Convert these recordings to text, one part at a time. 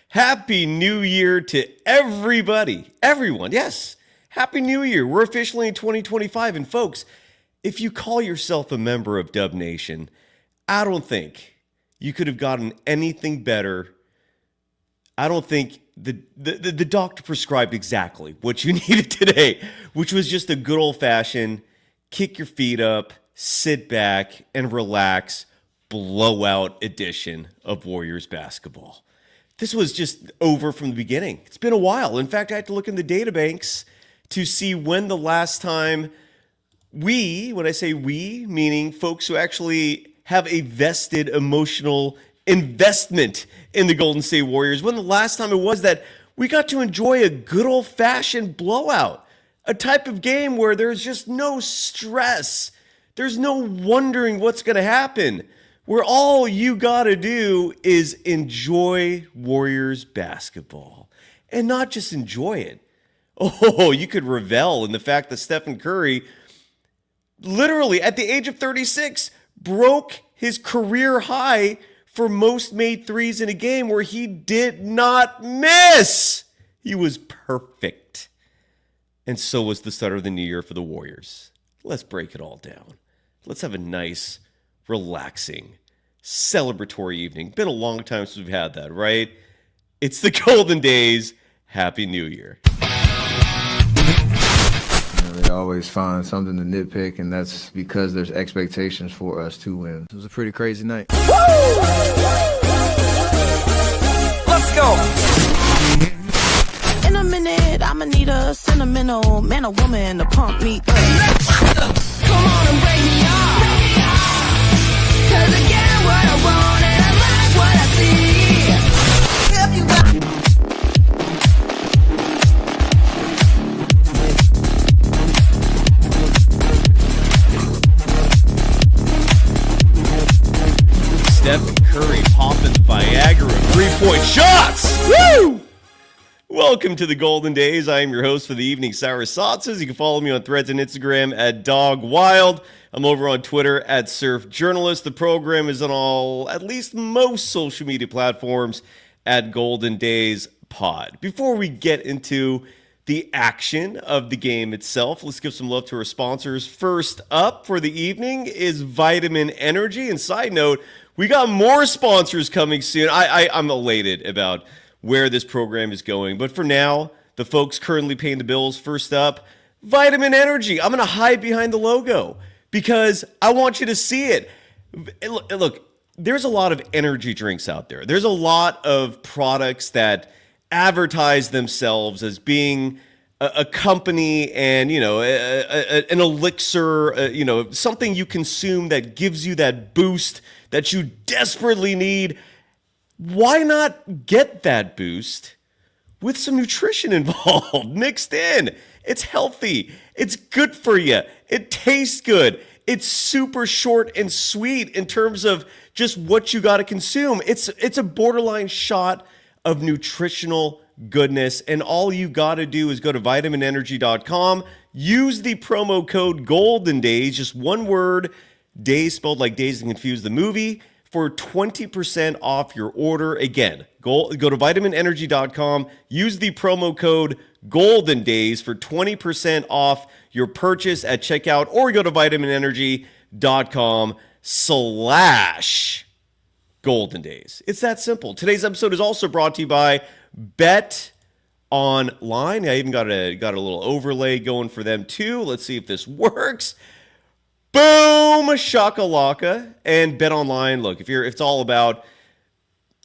Happy New Year to everybody. Everyone, yes. Happy New Year. We're officially in 2025. And folks, if you call yourself a member of Dub Nation, I don't think you could have gotten anything better. I don't think the doctor prescribed exactly what you needed today, which was just a good old-fashioned kick your feet up, sit back, and relax blowout edition of Warriors basketball. This was just over from the beginning. It's been a while. In fact, I had to look in the databanks to see when the last time when I say we, meaning folks who actually have a vested emotional investment in the Golden State Warriors, when the last time it was that we got to enjoy a good old-fashioned blowout, a type of game where there's just no stress. There's no wondering what's going to happen, where all you got to do is enjoy Warriors basketball. And not just enjoy it. Oh, you could revel in the fact that Stephen Curry, literally at the age of 36, broke his career high for most made threes in a game where he did not miss. He was perfect. And so was the start of the new year for the Warriors. Let's break it all down. Let's have a nice, relaxing, celebratory evening. Been a long time since we've had that, right? It's the Golden Days. Happy New Year. They always find something to nitpick, and that's because there's expectations for us to win. It was a pretty crazy night. Let's go! In a minute, I'ma need a sentimental man or woman to pump me up. Come on and break me off. 'Cause I get what I want and I like what I see. If you got Stephen Curry popping the Viagra three-point shots. Woo! Welcome to the Golden Days. I am your host for the evening, Cyrus Saatsaz. You can follow me on Threads and Instagram at DogWild. I'm over on Twitter at SurfJournalist. The program is on at least most social media platforms at Golden Days Pod. Before we get into the action of the game itself, let's give some love to our sponsors. First up for the evening is Vitamin Energy. And side note, we got more sponsors coming soon. I'm elated about where this program is going. But for now, the folks currently paying the bills. First up, Vitamin Energy. I'm going to hide behind the logo because I want you to see it. Look, there's a lot of energy drinks out there. There's a lot of products that advertise themselves as being a company and, an elixir, something you consume that gives you that boost that you desperately need. Why not get that boost with some nutrition involved, mixed in? It's healthy. It's good for you. It tastes good. It's super short and sweet in terms of just what you got to consume. It's a borderline shot of nutritional goodness, and all you got to do is go to vitaminenergy.com, use the promo code GOLDENDAYS, just one word, days spelled like Dazed and Confused the movie, for 20% off your order. Again, go to vitaminenergy.com, use the promo code GOLDENDAYS for 20% off your purchase at checkout, or go to vitaminenergy.com/GoldenDays. It's that simple. Today's episode is also brought to you by BetOnline. I even got a little overlay going for them too. Let's see if this works. Boom, shakalaka. And BetOnline, look, it's all about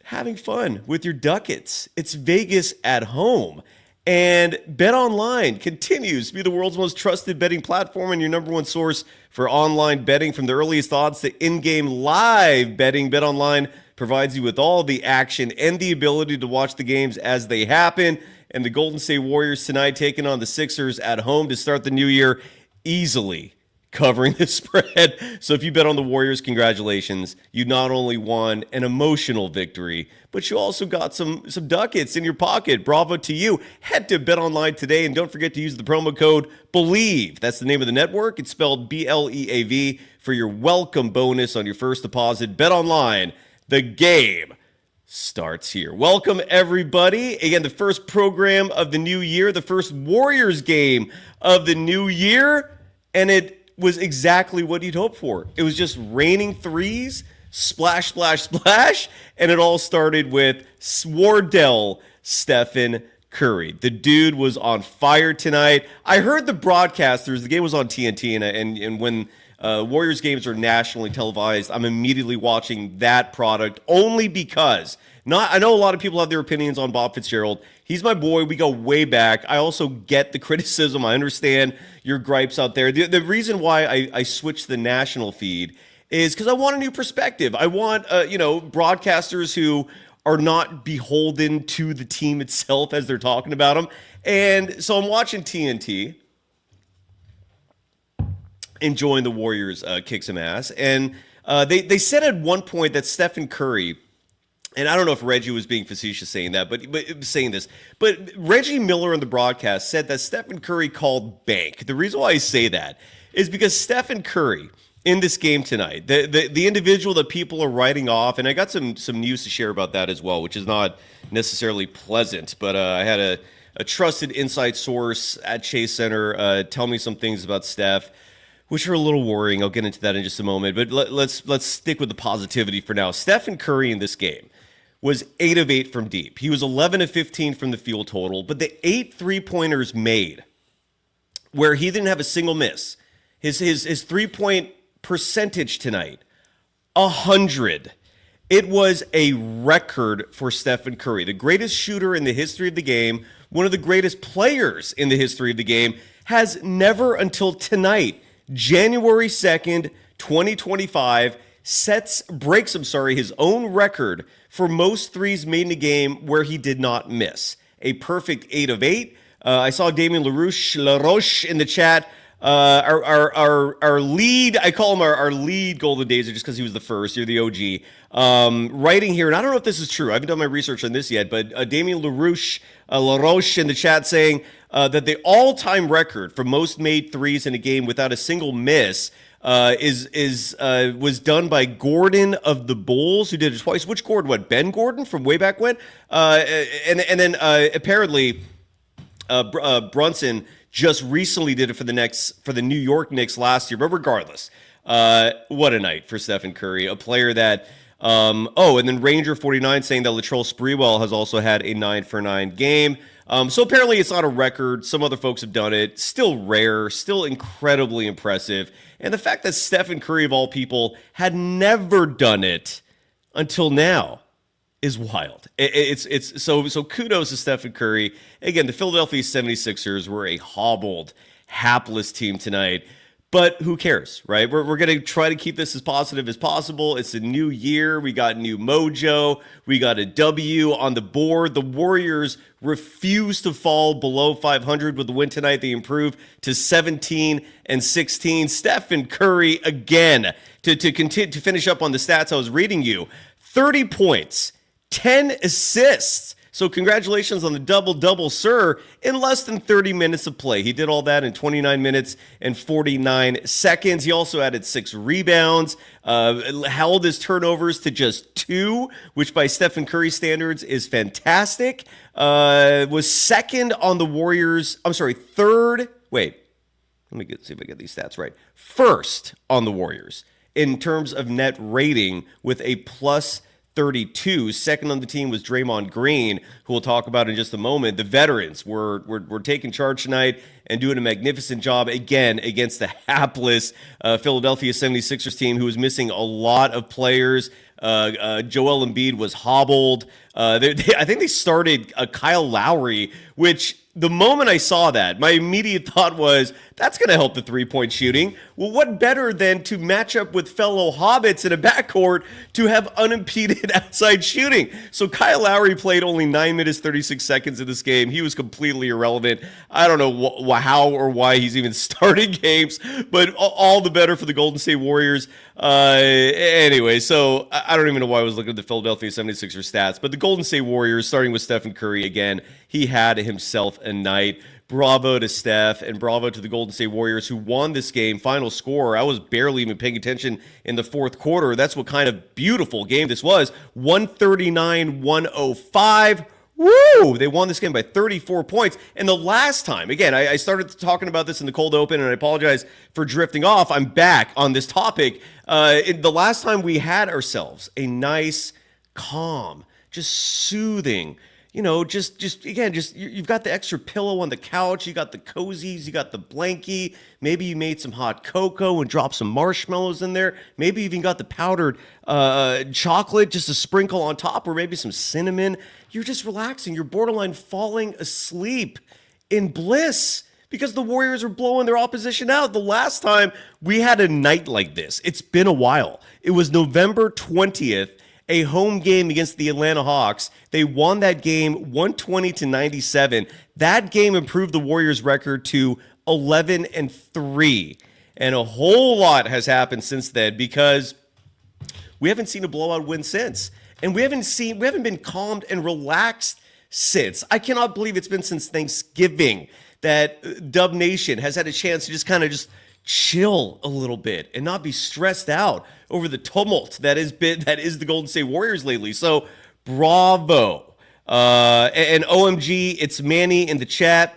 having fun with your ducats. It's Vegas at home. And BetOnline continues to be the world's most trusted betting platform and your number one source for online betting. From the earliest odds to in-game live betting, BetOnline provides you with all the action and the ability to watch the games as they happen. And the Golden State Warriors tonight taking on the Sixers at home to start the new year easily covering the spread. So if you bet on the Warriors, congratulations. You not only won an emotional victory, but you also got some ducats in your pocket. Bravo to you. Head to BetOnline today, and don't forget to use the promo code BELIEVE. That's the name of the network. It's spelled BLEAV for your welcome bonus on your first deposit. BetOnline, the game starts here. Welcome, everybody. Again, the first program of the new year, the first Warriors game of the new year, and it was exactly what you'd hoped for. It was just raining threes, splash, splash, splash, and it all started with Swardell Stephen Curry. The dude was on fire tonight. I heard the broadcasters, the game was on TNT, and when Warriors games are nationally televised, I'm immediately watching that product only because, I know a lot of people have their opinions on Bob Fitzgerald. He's my boy. We go way back. I also get the criticism. I understand your gripes out there. The reason why I switched the national feed is because I want a new perspective. I want, broadcasters who are not beholden to the team itself as they're talking about them. And so I'm watching TNT, enjoying the Warriors kick some ass. And they said at one point that Stephen Curry, and I don't know if Reggie was being facetious saying that, but saying this, but Reggie Miller on the broadcast said that Stephen Curry called bank. The reason why I say that is because Stephen Curry in this game tonight, the individual that people are writing off, and I got some news to share about that as well, which is not necessarily pleasant, but I had a trusted inside source at Chase Center tell me some things about Steph, which are a little worrying. I'll get into that in just a moment, but let's stick with the positivity for now. Stephen Curry in this game was 8 of 8 from deep. He was 11 of 15 from the field total, but the 8 3-pointers made where he didn't have a single miss, his 3-point percentage tonight, 100. It was a record for Stephen Curry, the greatest shooter in the history of the game, one of the greatest players in the history of the game, has never until tonight, January 2nd, 2025, breaks his own record for most threes made in a game where he did not miss. A perfect 8 of 8. I saw Damien LaRoche in the chat. Our lead, I call him our lead Golden Days just because he was the first. You're the OG. Writing here, and I don't know if this is true. I haven't done my research on this yet, but Damien LaRoche in the chat saying that the all-time record for most made threes in a game without a single miss was done by Gordon of the Bulls, who did it twice. Which Gordon? What, Ben Gordon from way back when? And then apparently Brunson just recently did it for the New York Knicks last year. But regardless, what a night for Stephen Curry, a player that. And then Ranger 49 saying that Latrell Sprewell has also had a 9-for-9 game. So apparently it's not a record. Some other folks have done it. Still rare, still incredibly impressive. And the fact that Stephen Curry, of all people, had never done it until now is wild. So kudos to Stephen Curry. Again, the Philadelphia 76ers were a hobbled, hapless team tonight. But who cares, right? We're going to try to keep this as positive as possible. It's a new year. We got new mojo. We got a W on the board. The Warriors refuse to fall below 500 with the win tonight. They improved to 17-16. Stephen Curry again to continue to finish up on the stats I was reading you. 30 points, 10 assists. So congratulations on the double-double, sir, in less than 30 minutes of play. He did all that in 29 minutes and 49 seconds. He also added 6 rebounds, held his turnovers to just 2, which by Stephen Curry standards is fantastic. Was second on the Warriors. I'm sorry, third. Wait, let me see if I get these stats right. First on the Warriors in terms of net rating with a plus 32. Second on the team was Draymond Green, who we'll talk about in just a moment. The veterans were taking charge tonight and doing a magnificent job again against the hapless Philadelphia 76ers team, who was missing a lot of players. Joel Embiid was hobbled. I think they started Kyle Lowry, which the moment I saw that, my immediate thought was, that's going to help the three-point shooting. Well, what better than to match up with fellow hobbits in a backcourt to have unimpeded outside shooting? So Kyle Lowry played only 9 minutes, 36 seconds in this game. He was completely irrelevant. I don't know how or why he's even starting games, but all the better for the Golden State Warriors. Anyway, so I don't even know why I was looking at the Philadelphia 76ers stats, but the Golden State Warriors, starting with Stephen Curry again, he had himself a night. Bravo to Steph and bravo to the Golden State Warriors who won this game. Final score, I was barely even paying attention in the fourth quarter. That's what kind of beautiful game this was. 139-105. Woo! They won this game by 34 points. And the last time, again, I started talking about this in the cold open, and I apologize for drifting off. I'm back on this topic. The last time we had ourselves a nice, calm, just soothing, you've got the extra pillow on the couch, you got the cozies, you got the blankie, maybe you made some hot cocoa and dropped some marshmallows in there, maybe you even got the powdered chocolate just to sprinkle on top, or maybe some cinnamon. You're just relaxing, you're borderline falling asleep in bliss because the Warriors are blowing their opposition out. The last time we had a night like this, it's been a while. It was November 20th, a home game against the Atlanta Hawks. They won that game 120-97. That game improved the Warriors' record to 11-3. And a whole lot has happened since then because we haven't seen a blowout win since. And we haven't been calmed and relaxed since. I cannot believe it's been since Thanksgiving that Dub Nation has had a chance to just chill a little bit and not be stressed out over the tumult that is the Golden State Warriors lately. So bravo. And OMG, it's Manny in the chat.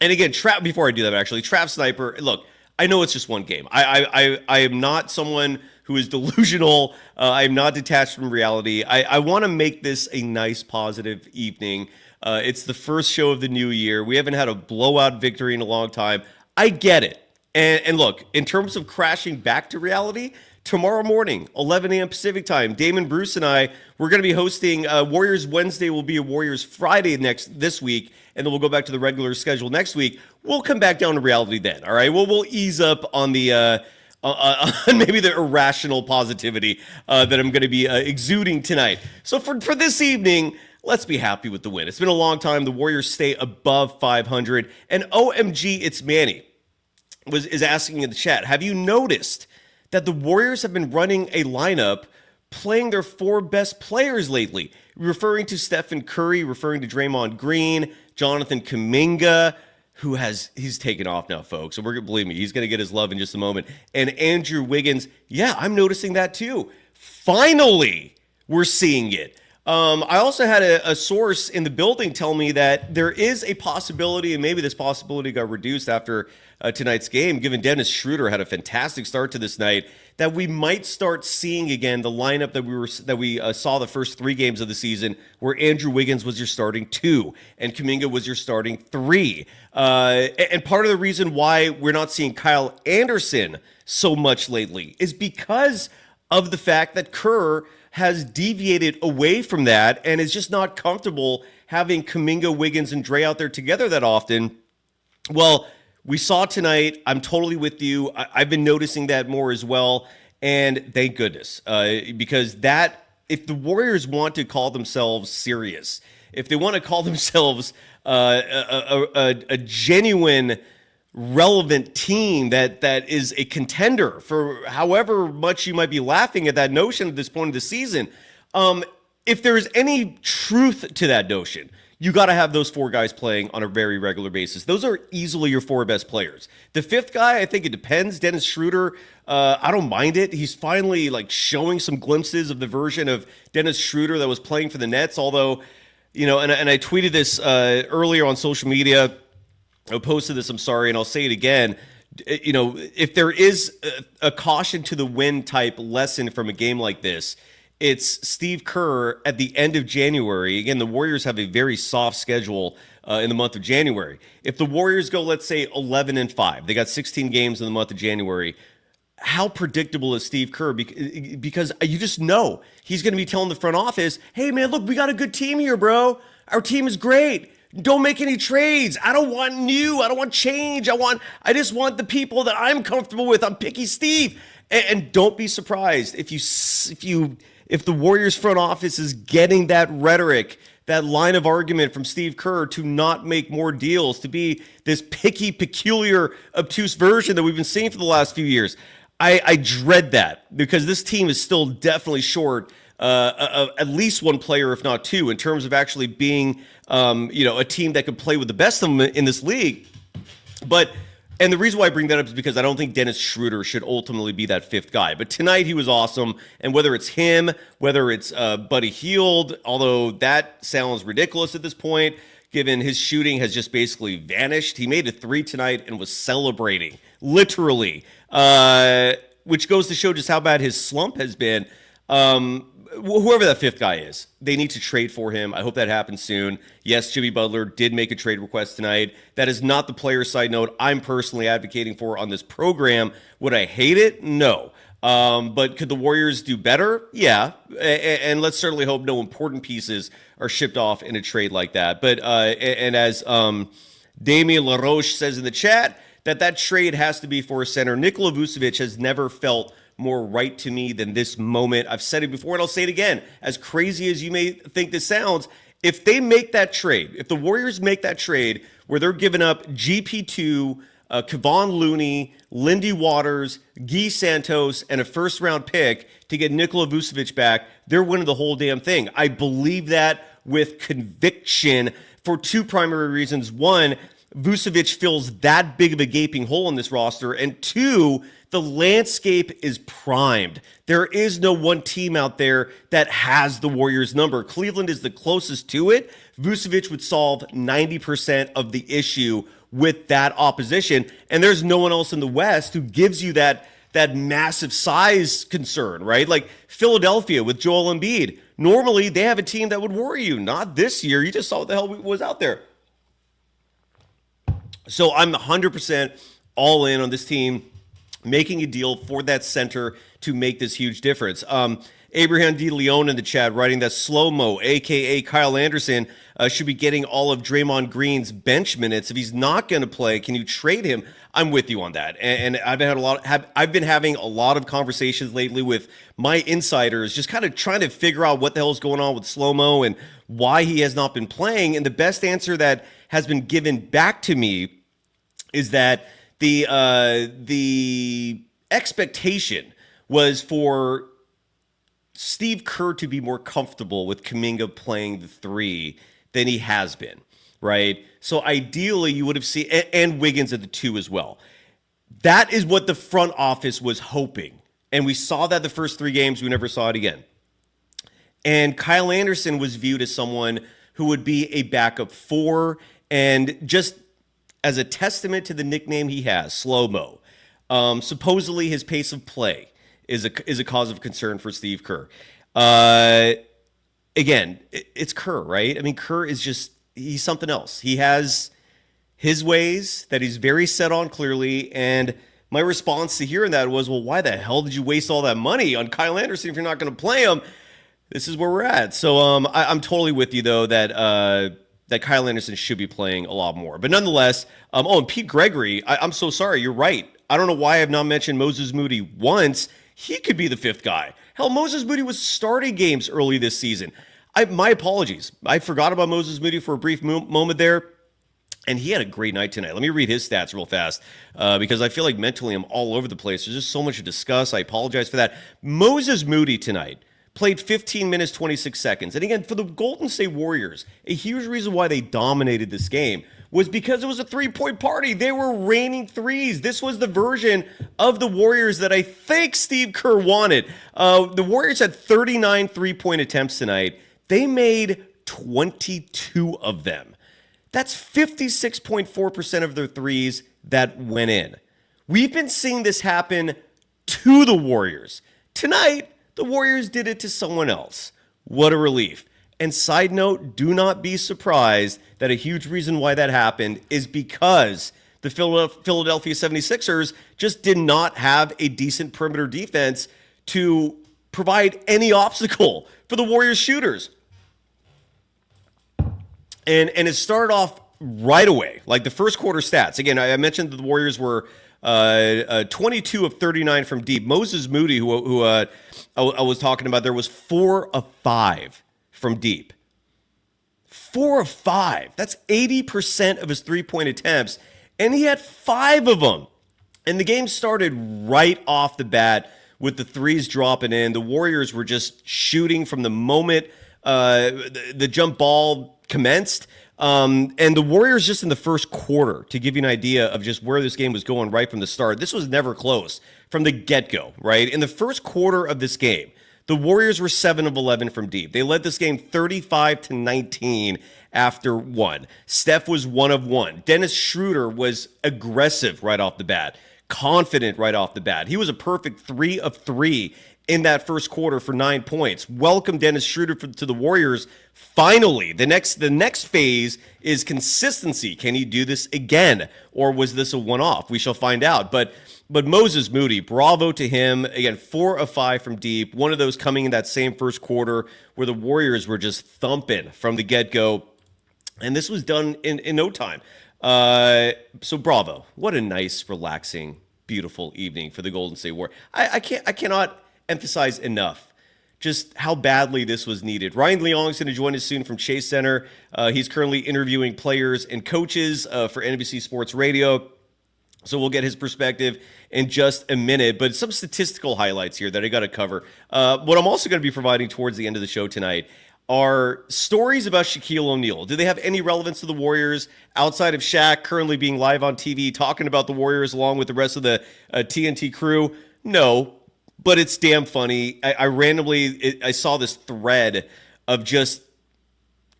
And again, before I do that, actually, Trap Sniper, look, I know it's just one game. I am not someone who is delusional. I am not detached from reality. I want to make this a nice, positive evening. It's the first show of the new year. We haven't had a blowout victory in a long time. I get it. And look, in terms of crashing back to reality, tomorrow morning, 11 a.m. Pacific time, Damon Bruce and I, we're going to be hosting Warriors Wednesday will be a Warriors Friday this week, and then we'll go back to the regular schedule next week. We'll come back down to reality then, all right? We'll ease up on the on maybe the irrational positivity that I'm going to be exuding tonight. So for this evening, let's be happy with the win. It's been a long time. The Warriors stay above 500, and OMG, it's Manny is asking in the chat, have you noticed that the Warriors have been running a lineup playing their four best players lately? Referring to Stephen Curry, referring to Draymond Green, Jonathan Kuminga, he's taken off now, folks. So believe me, he's going to get his love in just a moment. And Andrew Wiggins, yeah, I'm noticing that too. Finally, we're seeing it. I also had a source in the building tell me that there is a possibility, and maybe this possibility got reduced after tonight's game, given Dennis Schroeder had a fantastic start to this night, that we might start seeing again the lineup that we saw the first three games of the season, where Andrew Wiggins was your starting 2 and Kuminga was your starting 3. And part of the reason why we're not seeing Kyle Anderson so much lately is because of the fact that Kerr has deviated away from that and is just not comfortable having Kuminga, Wiggins, and Dre out there together that often. Well, we saw tonight. I'm totally with you. I've been noticing that more as well. And thank goodness, because if the Warriors want to call themselves serious, if they want to call themselves a genuine, relevant team that is a contender for however much you might be laughing at that notion at this point of the season, if there is any truth to that notion, you got to have those four guys playing on a very regular basis. Those are easily your four best players. The fifth guy, I think it depends. Dennis Schroeder, I don't mind it. He's finally showing some glimpses of the version of Dennis Schroeder that was playing for the Nets. Although, and I tweeted this earlier on social media. I posted this, I'm sorry, and I'll say it again. If there is a caution to the wind type lesson from a game like this, it's Steve Kerr at the end of January. Again, the Warriors have a very soft schedule in the month of January. If the Warriors go, let's say, 11-5, they got 16 games in the month of January. How predictable is Steve Kerr? Because you just know he's going to be telling the front office, hey, man, look, we got a good team here, bro. Our team is great. Don't make any trades. I don't want new. I don't want change. I just want the people that I'm comfortable with. I'm picky Steve. And don't be surprised if the Warriors front office is getting that rhetoric, that line of argument from Steve Kerr to not make more deals, to be this picky, peculiar, obtuse version that we've been seeing for the last few years. I dread that because this team is still definitely short at least one player, if not two, in terms of actually being, a team that could play with the best of them in this league. And the reason why I bring that up is because I don't think Dennis Schroeder should ultimately be that fifth guy. But tonight he was awesome. And whether it's him, whether it's Buddy Hield, although that sounds ridiculous at this point, given his shooting has just basically vanished. He made a 3 tonight and was celebrating, literally, which goes to show just how bad his slump has been. Whoever that fifth guy is, they need to trade for him. I hope that happens soon. Yes, Jimmy Butler did make a trade request tonight. That is not the player side note I'm personally advocating for on this program. Would I hate it? No. But could the Warriors do better? Yeah. And let's certainly hope no important pieces are shipped off in a trade like that. But and as Damien LaRoche says in the chat, that trade has to be for a center. Nikola Vucevic has never felt more right to me than this moment. I've said it before and I'll say it again. As crazy as you may think this sounds, if they make that trade, if the Warriors make that trade where they're giving up GP2, Kevon Looney, Lindy Waters, Guy Santos, and a first-round pick to get Nikola Vucevic back, they're winning the whole damn thing. I believe that with conviction for two primary reasons. One, Vucevic fills that big of a gaping hole in this roster. And two, the landscape is primed. There is no one team out there that has the Warriors number. Cleveland is the closest to it. Vucevic would solve 90% of the issue with that opposition. And there's no one else in the West who gives you that massive size concern, right? Like Philadelphia with Joel Embiid. Normally, they have a team that would worry you. Not this year. You just saw what the hell was out there. So I'm 100% all in on this team making a deal for that center to make this huge difference. Abraham D. Leone in the chat writing that Slow-Mo, a.k.a. Kyle Anderson, should be getting all of Draymond Green's bench minutes. If he's not going to play, can you trade him? I'm with you on that. And I've been having a lot of conversations lately with my insiders, just kind of trying to figure out what the hell is going on with Slow-Mo and why he has not been playing. And the best answer that has been given back to me is that the expectation was for Steve Kerr to be more comfortable with Kuminga playing the 3 than he has been, right? So ideally you would have seen, and Wiggins at the 2 as well. That is what the front office was hoping. And we saw that the first 3 games, we never saw it again. And Kyle Anderson was viewed as someone who would be a backup 4, and just as a testament to the nickname he has, Slow-Mo. Supposedly his pace of play is a cause of concern for Steve Kerr. Again, it's Kerr, right? I mean, Kerr is he's something else. He has his ways that he's very set on clearly, and my response to hearing that was, well, why the hell did you waste all that money on Kyle Anderson if you're not going to play him? This is where we're at. So I'm totally with you, though, that Kyle Anderson should be playing a lot more. But nonetheless, and Pete Gregory, I'm so sorry. You're right. I don't know why I've not mentioned Moses Moody once. He could be the 5th guy. Hell, Moses Moody was starting games early this season. My apologies. I forgot about Moses Moody for a brief moment there. And he had a great night tonight. Let me read his stats real fast because I feel like mentally I'm all over the place. There's just so much to discuss. I apologize for that. Moses Moody tonight played 15 minutes, 26 seconds. And again, for the Golden State Warriors, a huge reason why they dominated this game was because it was a 3-point party. They were raining threes. This was the version of the Warriors that I think Steve Kerr wanted. The Warriors had 39 3-point attempts tonight. They made 22 of them. That's 56.4% of their threes that went in. We've been seeing this happen to the Warriors. Tonight, the Warriors did it to someone else. What a relief. And side note, do not be surprised that a huge reason why that happened is because the Philadelphia 76ers just did not have a decent perimeter defense to provide any obstacle for the Warriors shooters. And it started off right away, like the first quarter stats. Again, I mentioned that the Warriors were 22 of 39 from deep. Moses Moody, who I was talking about, there was 4 of 5 from deep. 4 of 5. That's 80% of his 3-point attempts, and he had 5 of them. And the game started right off the bat with the threes dropping in. The Warriors were just shooting from the moment the jump ball commenced. And the Warriors just in the first quarter, to give you an idea of just where this game was going right from the start, this was never close from the get-go, right? In the first quarter of this game, the Warriors were 7 of 11 from deep. They led this game 35-19 after one. Steph was 1 of 1. Dennis Schroeder was aggressive right off the bat, confident right off the bat. He was a perfect 3 of 3 in that first quarter for 9 points. Welcome Dennis Schroeder to the Warriors. Finally, the next phase is consistency. Can he do this again, or was this a one-off? We shall find out. But Moses Moody, bravo to him. Again, 4 of 5 from deep. One of those coming in that same first quarter where the Warriors were just thumping from the get-go. And this was done in no time. So bravo. What a nice, relaxing, beautiful evening for the Golden State Warriors. I cannot emphasize enough just how badly this was needed. Ryan Leong is going to join us soon from Chase Center. He's currently interviewing players and coaches for NBC Sports Radio. So we'll get his perspective in just a minute. But some statistical highlights here that I got to cover. What I'm also going to be providing towards the end of the show tonight are stories about Shaquille O'Neal. Do they have any relevance to the Warriors outside of Shaq currently being live on TV talking about the Warriors along with the rest of the TNT crew? No, but it's damn funny. I randomly saw this thread of just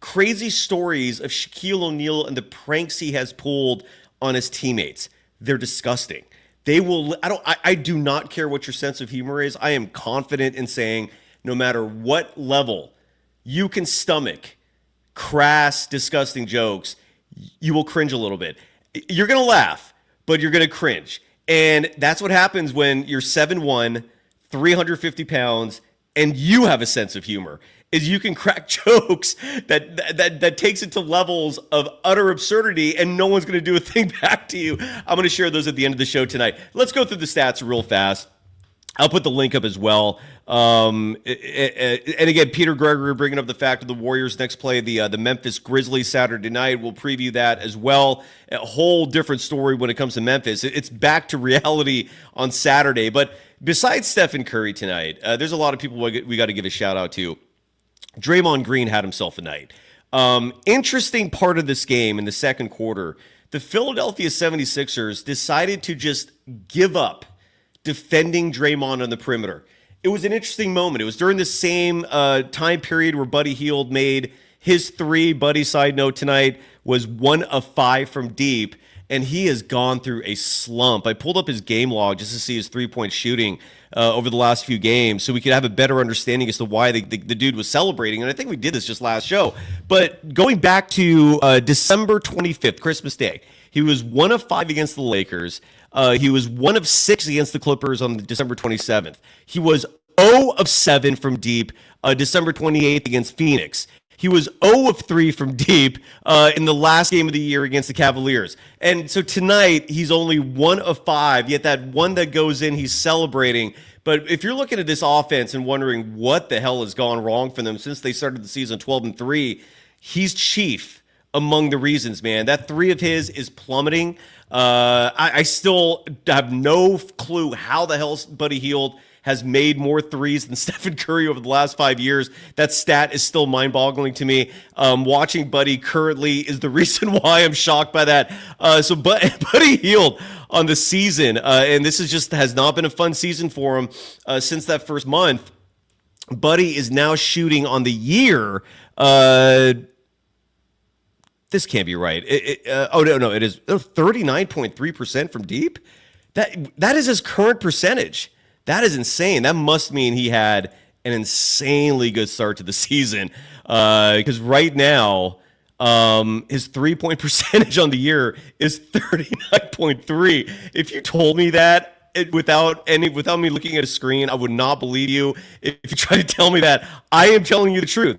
crazy stories of Shaquille O'Neal and the pranks he has pulled on his teammates. They're disgusting. I do not care what your sense of humor is. I am confident in saying no matter what level you can stomach crass, disgusting jokes, you will cringe a little bit. You're going to laugh, but you're going to cringe. And that's what happens when you're 7'1", 350 pounds, and you have a sense of humor, is you can crack jokes that takes it to levels of utter absurdity, and no one's going to do a thing back to you. I'm going to share those at the end of the show tonight. Let's go through the stats real fast. I'll put the link up as well. And again, Peter Gregory bringing up the fact of the Warriors next play the Memphis Grizzlies Saturday night. We'll preview that as well. A whole different story when it comes to Memphis. It's back to reality on Saturday. But besides Stephen Curry tonight, there's a lot of people we got to give a shout out to. Draymond Green had himself a night. Interesting part of this game in the second quarter, the Philadelphia 76ers decided to just give up defending Draymond on the perimeter. It was an interesting moment. It was during the same time period where Buddy Hield made his 3. Buddy, side note tonight, was 1 of 5 from deep, and he has gone through a slump. I pulled up his game log just to see his 3-point shooting over the last few games so we could have a better understanding as to why the dude was celebrating, and I think we did this just last show. But going back to December 25th, Christmas Day, he was 1 of 5 against the Lakers. He was 1 of 6 against the Clippers on December 27th. He was 0 of 7 from deep December 28th against Phoenix. He was 0 of 3 from deep in the last game of the year against the Cavaliers. And so tonight, he's only 1 of 5, yet that one that goes in, he's celebrating. But if you're looking at this offense and wondering what the hell has gone wrong for them since they started the season 12-3, he's chief among the reasons, man. That 3 of his is plummeting. I still have no clue how the hell Buddy Hield has made more threes than Stephen Curry over the last 5 years. That stat is still mind-boggling to me. Watching Buddy currently is the reason why I'm shocked by that. So Buddy Hield on the season, and this has not been a fun season for him since that first month. Buddy is now shooting on the year. This can't be right. It is 39.3% from deep. That is his current percentage. That is insane. That must mean he had an insanely good start to the season. Because right now, his 3-point percentage on the year is 39.3. If you told me that without me looking at a screen, I would not believe you. If you try to tell me that, I am telling you the truth.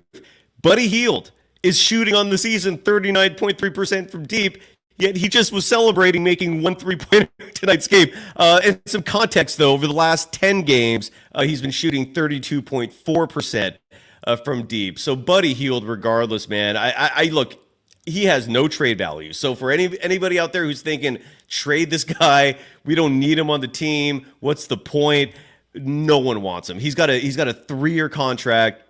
Buddy Hield is shooting on the season 39.3% from deep, yet he just was celebrating making 1 3-pointer tonight's game. And some context, though, over the last 10 games, he's been shooting 32.4% from deep. So Buddy Hield, regardless, man, I look, he has no trade value. So for anybody out there who's thinking, trade this guy, we don't need him on the team, what's the point? no one wants him. He's got a 3-year contract.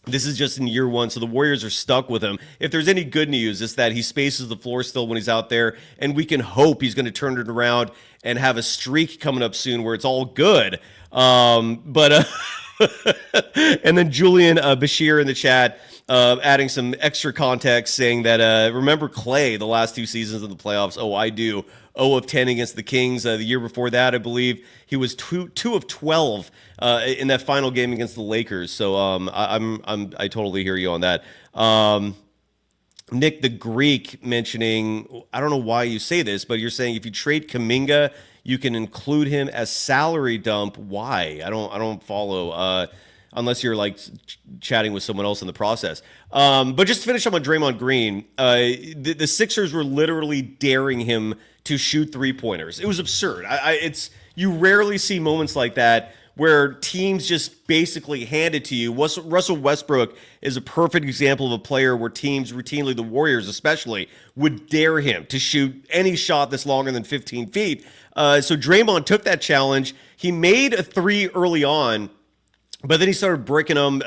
This is just in year 1, so the Warriors are stuck with him. If there's any good news, it's that he spaces the floor still when he's out there, and we can hope he's going to turn it around and have a streak coming up soon where it's all good. And then Julian Bashir in the chat adding some extra context saying that, remember Clay the last 2 seasons of the playoffs? Oh, I do. 0 of 10 against the Kings. The year before that, I believe he was 2 of 12 in that final game against the Lakers. So I totally hear you on that. Nick the Greek mentioning, I don't know why you say this, but you're saying if you trade Kuminga, you can include him as salary dump. Why? I don't follow. Unless you're like chatting with someone else in the process. But just to finish up on Draymond Green, the Sixers were literally daring him to shoot 3-pointers. It was absurd. You rarely see moments like that where teams just basically hand it to you. Russell Westbrook is a perfect example of a player where teams routinely, the Warriors especially, would dare him to shoot any shot that's longer than 15 feet. So Draymond took that challenge. He made a 3 early on, but then he started breaking them,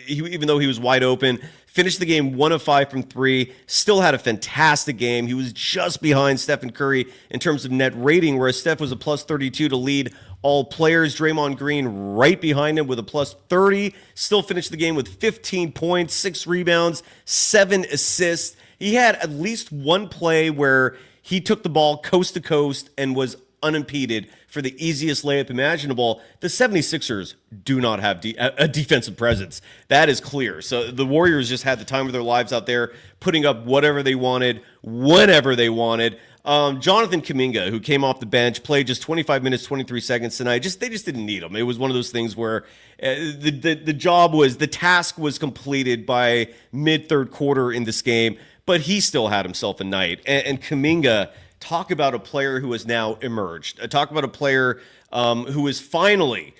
even though he was wide open. Finished the game 1 of 5 from 3. Still had a fantastic game. He was just behind Stephen Curry in terms of net rating, whereas Steph was a plus 32 to lead all players. Draymond Green right behind him with a plus 30. Still finished the game with 15 points, 6 rebounds, 7 assists. He had at least one play where he took the ball coast to coast and was unimpeded for the easiest layup imaginable. The 76ers do not have a defensive presence. That is clear. So the Warriors just had the time of their lives out there, putting up whatever they wanted, whenever they wanted. Jonathan Kuminga, who came off the bench, played just 25 minutes, 23 seconds tonight. They just didn't need him. It was one of those things where the task was completed by mid-third quarter in this game, but he still had himself a night. And Kuminga, talk about a player who has now emerged. Talk about a player who is finally,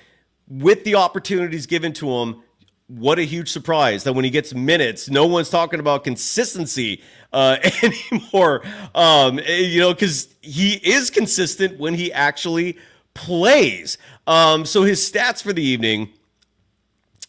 with the opportunities given to him, what a huge surprise that when he gets minutes, no one's talking about consistency anymore. Because he is consistent when he actually plays. So his stats for the evening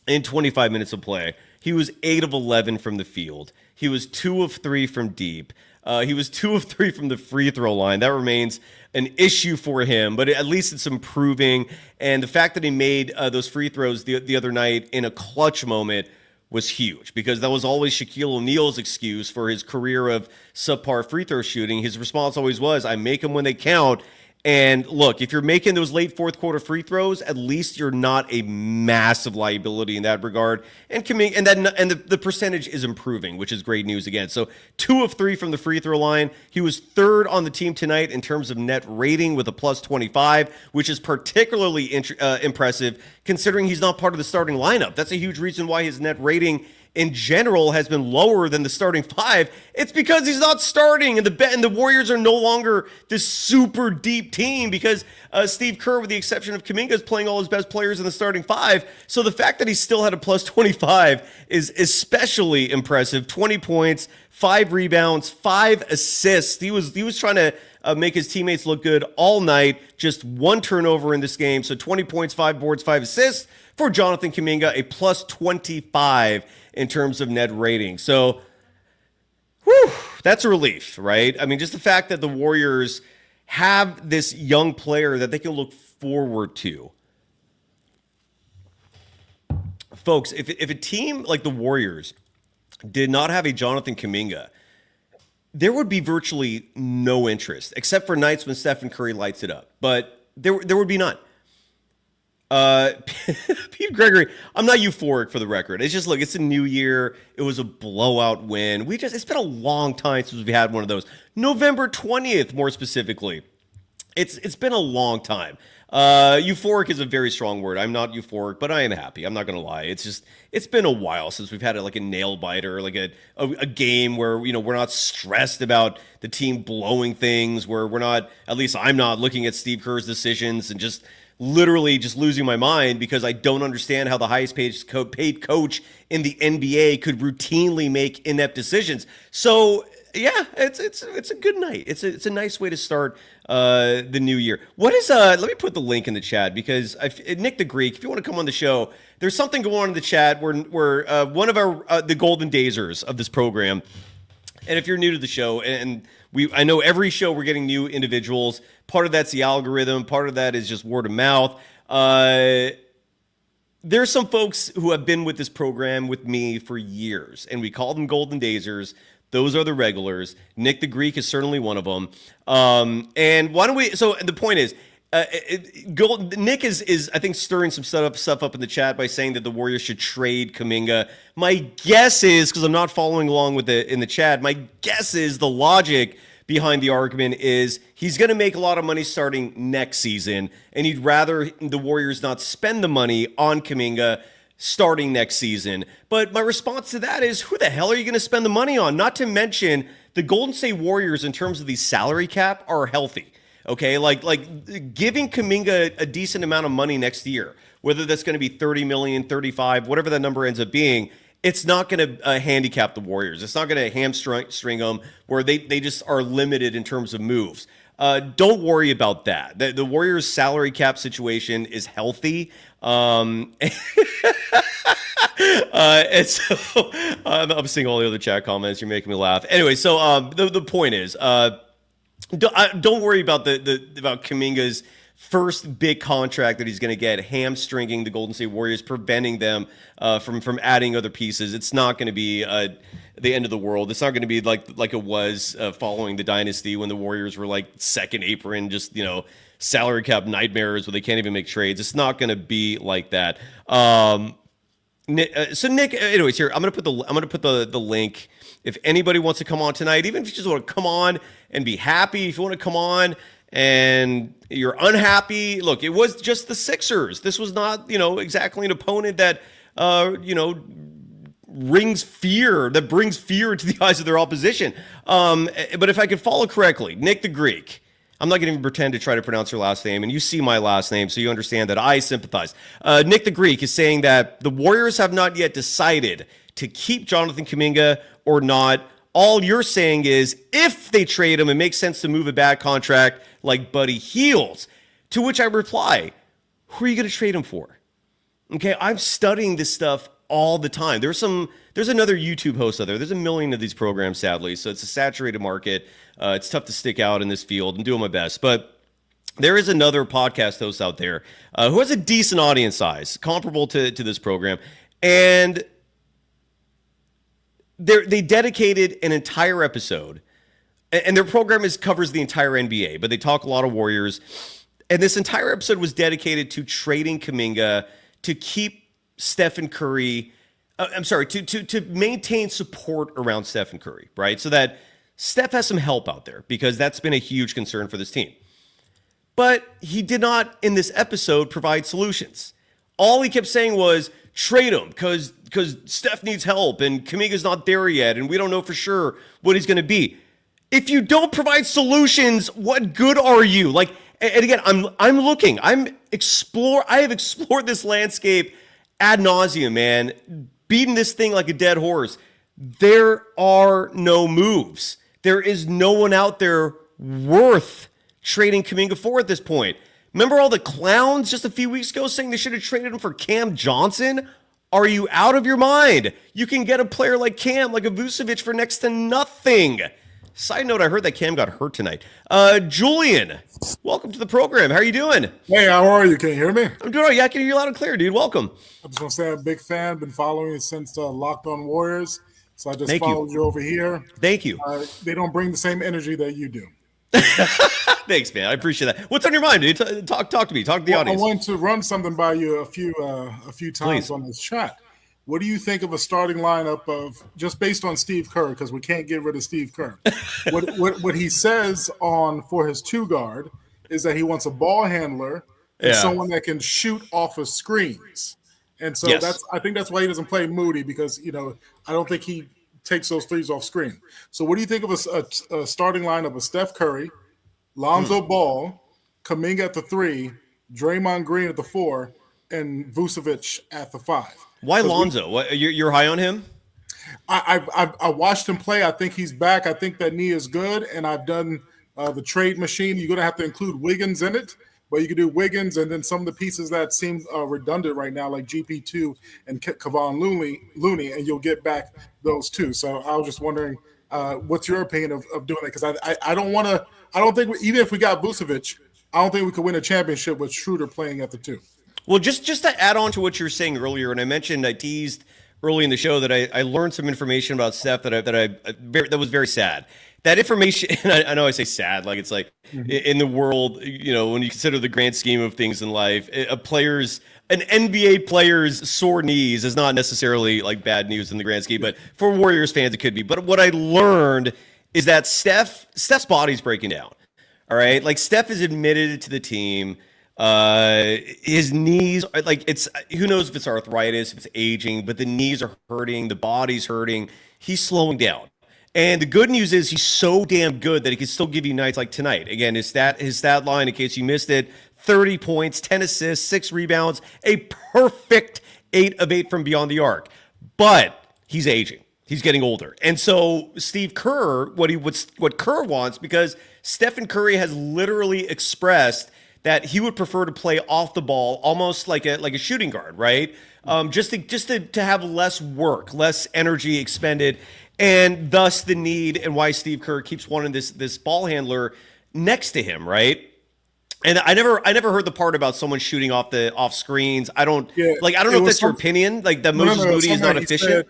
in 25 minutes of play, he was 8 of 11 from the field. He was 2 of 3 from deep. He was 2 of 3 from the free throw line. That remains an issue for him, but at least it's improving. And the fact that he made those free throws the other night in a clutch moment was huge, because that was always Shaquille O'Neal's excuse for his career of subpar free throw shooting. His response always was, I make them when they count. And look, if you're making those late fourth quarter free throws, at least you're not a massive liability in that regard. And the percentage is improving, which is great news again. So 2 of 3 from the free throw line. He was 3rd on the team tonight in terms of net rating with a plus 25, which is particularly impressive considering he's not part of the starting lineup. That's a huge reason why his net rating in general has been lower than the starting 5. It's because he's not starting, and the Warriors are no longer this super deep team because Steve Kerr, with the exception of Kuminga, is playing all his best players in the starting 5. So the fact that he still had a plus 25 is especially impressive. 20 points, 5 rebounds, 5 assists. He was trying to make his teammates look good all night. Just 1 turnover in this game. So 20 points, 5 boards, 5 assists for Jonathan Kuminga, a plus 25 in terms of net rating. So, that's a relief, right? I mean, just the fact that the Warriors have this young player that they can look forward to. Folks, if a team like the Warriors did not have a Jonathan Kuminga, there would be virtually no interest, except for nights when Stephen Curry lights it up. But there would be none. Pete Gregory, I'm not euphoric for the record. It's just, look, it's a new year. It was a blowout win. It's been a long time since we had one of those. November 20th, more specifically. It's been a long time. Euphoric is a very strong word. I'm not euphoric, but I am happy. I'm not going to lie. It's been a while since we've had like a nail biter, like a game where, we're not stressed about the team blowing things, where we're not, at least I'm not looking at Steve Kerr's decisions and just literally just losing my mind because I don't understand how the highest paid coach in the NBA could routinely make inept decisions. So Yeah, it's a good night. It's a nice way to start the new year. What is let me put the link in the chat because Nick the Greek, if you want to come on the show, there's something going on in the chat where one of our the golden dazers of this program. And if you're new to the show, and I know every show we're getting new individuals. Part of that's the algorithm. Part of that is just word of mouth. There's some folks who have been with this program with me for years, and we call them Golden Dazers. Those are the regulars. Nick the Greek is certainly one of them. And why don't we? So the point is, Nick is I think stirring some stuff up in the chat by saying that the Warriors should trade Kuminga. My guess is, because I'm not following along with in the chat, my guess is the logic behind the argument is he's going to make a lot of money starting next season, and he'd rather the Warriors not spend the money on Kuminga starting next season. But my response to that is, who the hell are you going to spend the money on? Not to mention, the Golden State Warriors, in terms of the salary cap, are healthy. Okay, like giving Kuminga a decent amount of money next year, whether that's going to be 30 million, 35, whatever that number ends up being, it's not going to handicap the Warriors. It's not going to hamstring them where they just are limited in terms of moves. Don't worry about that. The Warriors' salary cap situation is healthy. And so I'm seeing all the other chat comments. You're making me laugh. Anyway, so the point is, don't worry about about Kuminga's first big contract that he's going to get hamstringing the Golden State Warriors, preventing them from adding other pieces. It's not going to be the end of the world. It's not going to be like it was following the dynasty when the Warriors were like second apron, just salary cap nightmares where they can't even make trades. It's not going to be like that. So Nick, anyways, here I'm going to put the link. If anybody wants to come on tonight, even if you just want to come on and be happy, if you want to come on and you're unhappy, look, it was just the Sixers. This was not, exactly an opponent that, brings fear to the eyes of their opposition. But if I could follow correctly, Nick the Greek, I'm not going to even pretend to try to pronounce your last name, and you see my last name, so you understand that I sympathize. Nick the Greek is saying that the Warriors have not yet decided to keep Jonathan Kuminga or not. All you're saying is if they trade him, it makes sense to move a bad contract like Buddy Hield. To which I reply, who are you going to trade him for? Okay, I'm studying this stuff all the time. There's another YouTube host out there. There's a million of these programs, sadly, so it's a saturated market. It's tough to stick out in this field. I'm doing my best. But there is another podcast host out there who has a decent audience size, comparable to this program. And they dedicated an entire episode, and their program covers the entire NBA, but they talk a lot of Warriors. And this entire episode was dedicated to trading Kuminga to keep Stephen Curry. To maintain support around Stephen Curry, right? So that Steph has some help out there, because that's been a huge concern for this team. But he did not, in this episode, provide solutions. All he kept saying was, trade him, because Steph needs help, and Kuminga's not there yet, and we don't know for sure what he's going to be. If you don't provide solutions, what good are you? And again, I'm looking. I have explored this landscape ad nauseum, man. Beating this thing like a dead horse. There are no moves. There is no one out there worth trading Kuminga for at this point. Remember all the clowns just a few weeks ago saying they should have traded him for Cam Johnson? Are you out of your mind? You can get a player like Cam, like a Vucevic, for next to nothing. Side note, I heard that Cam got hurt tonight. Julian, welcome to the program. How are you doing? Hey, how are you? Can you hear me? I'm doing all right. Yeah, I can hear you loud and clear, dude. Welcome. I just want to say I'm a big fan. Been following you since Locked On Warriors. So I just Thank followed you over here. Thank you. They don't bring the same energy that you do. Thanks, man. I appreciate that. What's on your mind, dude? Talk to me. Talk to the audience. I wanted to run something by you a few times Please. on this chat. What do you think of a starting lineup of, just based on Steve Kerr, because we can't get rid of Steve Kerr? what he says for his two guard is that he wants a ball handler and someone that can shoot off of screens. And so I think that's why he doesn't play Moody, because I don't think he takes those threes off screen. So what do you think of a starting lineup of Steph Curry, Lonzo Ball, Kuminga at the 3, Draymond Green at the 4, and Vucevic at the 5? Why Lonzo? You're high on him? I watched him play. I think he's back. I think that knee is good, and I've done the trade machine. You're going to have to include Wiggins in it, but you can do Wiggins and then some of the pieces that seem redundant right now, like GP2 and Kevon Looney, and you'll get back those two. So I was just wondering, what's your opinion of doing it? Because I don't want to. I don't think even if we got Vucevic, I don't think we could win a championship with Schroeder playing at the 2. Well, just to add on to what you were saying earlier, and I teased early in the show that I learned some information about Steph that was very sad. That information, and I know I say sad, like it's like in the world, when you consider the grand scheme of things in life, an NBA player's sore knees is not necessarily like bad news in the grand scheme, but for Warriors fans, it could be. But what I learned is that Steph's body's breaking down. All right, like Steph is admitted to the team. His knees are like, who knows if it's arthritis, if it's aging, but the knees are hurting, the body's hurting. He's slowing down. And the good news is he's so damn good that he can still give you nights like tonight. Again, his stat line, in case you missed it, 30 points, 10 assists, 6 rebounds, a perfect 8 of 8 from beyond the arc. But he's aging. He's getting older. And so Steve Kerr, what Kerr wants, because Stephen Curry has literally expressed that he would prefer to play off the ball, almost like a shooting guard, right? Just to have less work, less energy expended, and thus the need and why Steve Kerr keeps wanting this ball handler next to him, right? And I never heard the part about someone shooting off screens. I don't know if that's your opinion, like that Moses Moody is not efficient.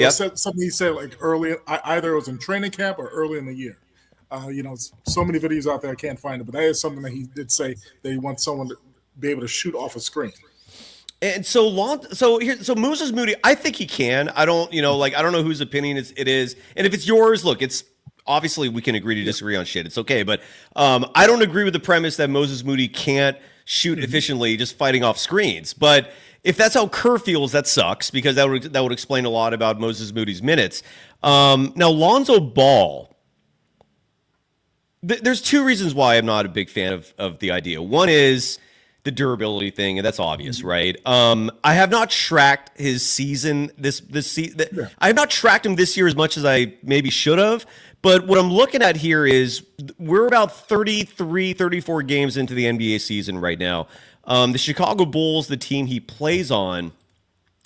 Something he said like early, either it was in training camp or early in the year. So many videos out there, I can't find it, but that is something that he did say that he wants someone to be able to shoot off a screen. And so Moses Moody, I think he can. I don't know whose opinion it is. And if it's yours, look, it's obviously we can agree to disagree on shit. It's okay. But I don't agree with the premise that Moses Moody can't shoot efficiently just fighting off screens. But if that's how Kerr feels, that sucks, because that would explain a lot about Moses Moody's minutes. Now, Lonzo Ball, there's 2 reasons why I'm not a big fan of the idea. One is the durability thing, and that's obvious, right? I have not tracked his season this season. Yeah. I have not tracked him this year as much as I maybe should have. But what I'm looking at here is we're about 34 games into the NBA season right now. The Chicago Bulls, the team he plays on,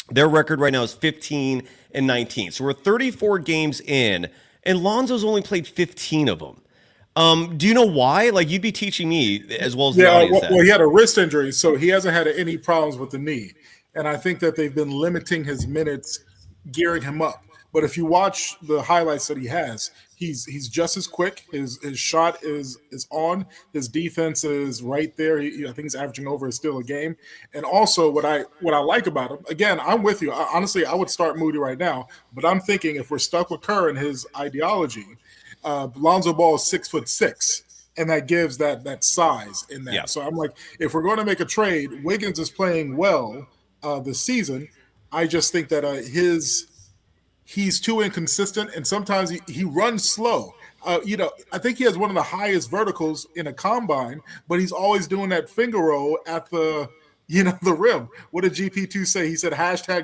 their record right now is 15-19. So we're 34 games in, and Lonzo's only played 15 of them. Do you know why? Like, you'd be teaching me as well as the audience. Well, he had a wrist injury, so he hasn't had any problems with the knee. And I think that they've been limiting his minutes, gearing him up. But if you watch the highlights that he has, he's just as quick. His shot is on. His defense is right there. I think he's averaging over a steal a game. And also, what I like about him, again, I'm with you. Honestly, I would start Moody right now. But I'm thinking if we're stuck with Kerr and his ideology, Lonzo Ball is 6'6", and that gives that size in that. Yeah. So I'm like, if we're going to make a trade, Wiggins is playing well this season. I just think that he's too inconsistent, and sometimes he runs slow. I think he has one of the highest verticals in a combine, but he's always doing that finger roll at the rim. What did GP2 say? He said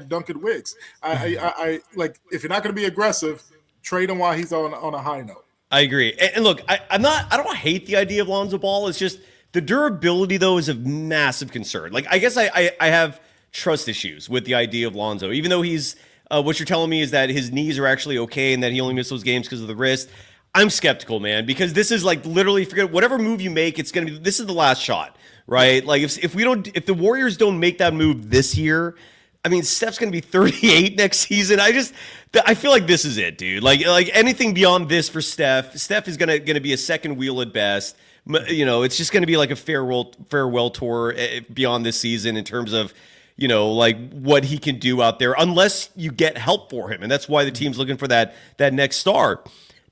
#Duncan Wiggs. I like, if you're not going to be aggressive, trade him while he's on a high note. I agree. And look, I don't hate the idea of Lonzo Ball. It's just the durability, though, is of massive concern. Like, I guess I have trust issues with the idea of Lonzo, even though he's what you're telling me is that his knees are actually okay and that he only missed those games because of the wrist. I'm skeptical, man, because this is like literally, forget whatever move you make, this is the last shot, right? Like if the Warriors don't make that move this year, I mean, Steph's going to be 38 next season. I feel like this is it, dude. Like anything beyond this for Steph is going to be a second wheel at best. It's just going to be like a farewell tour beyond this season in terms of, like what he can do out there, unless you get help for him. And that's why the team's looking for that next star.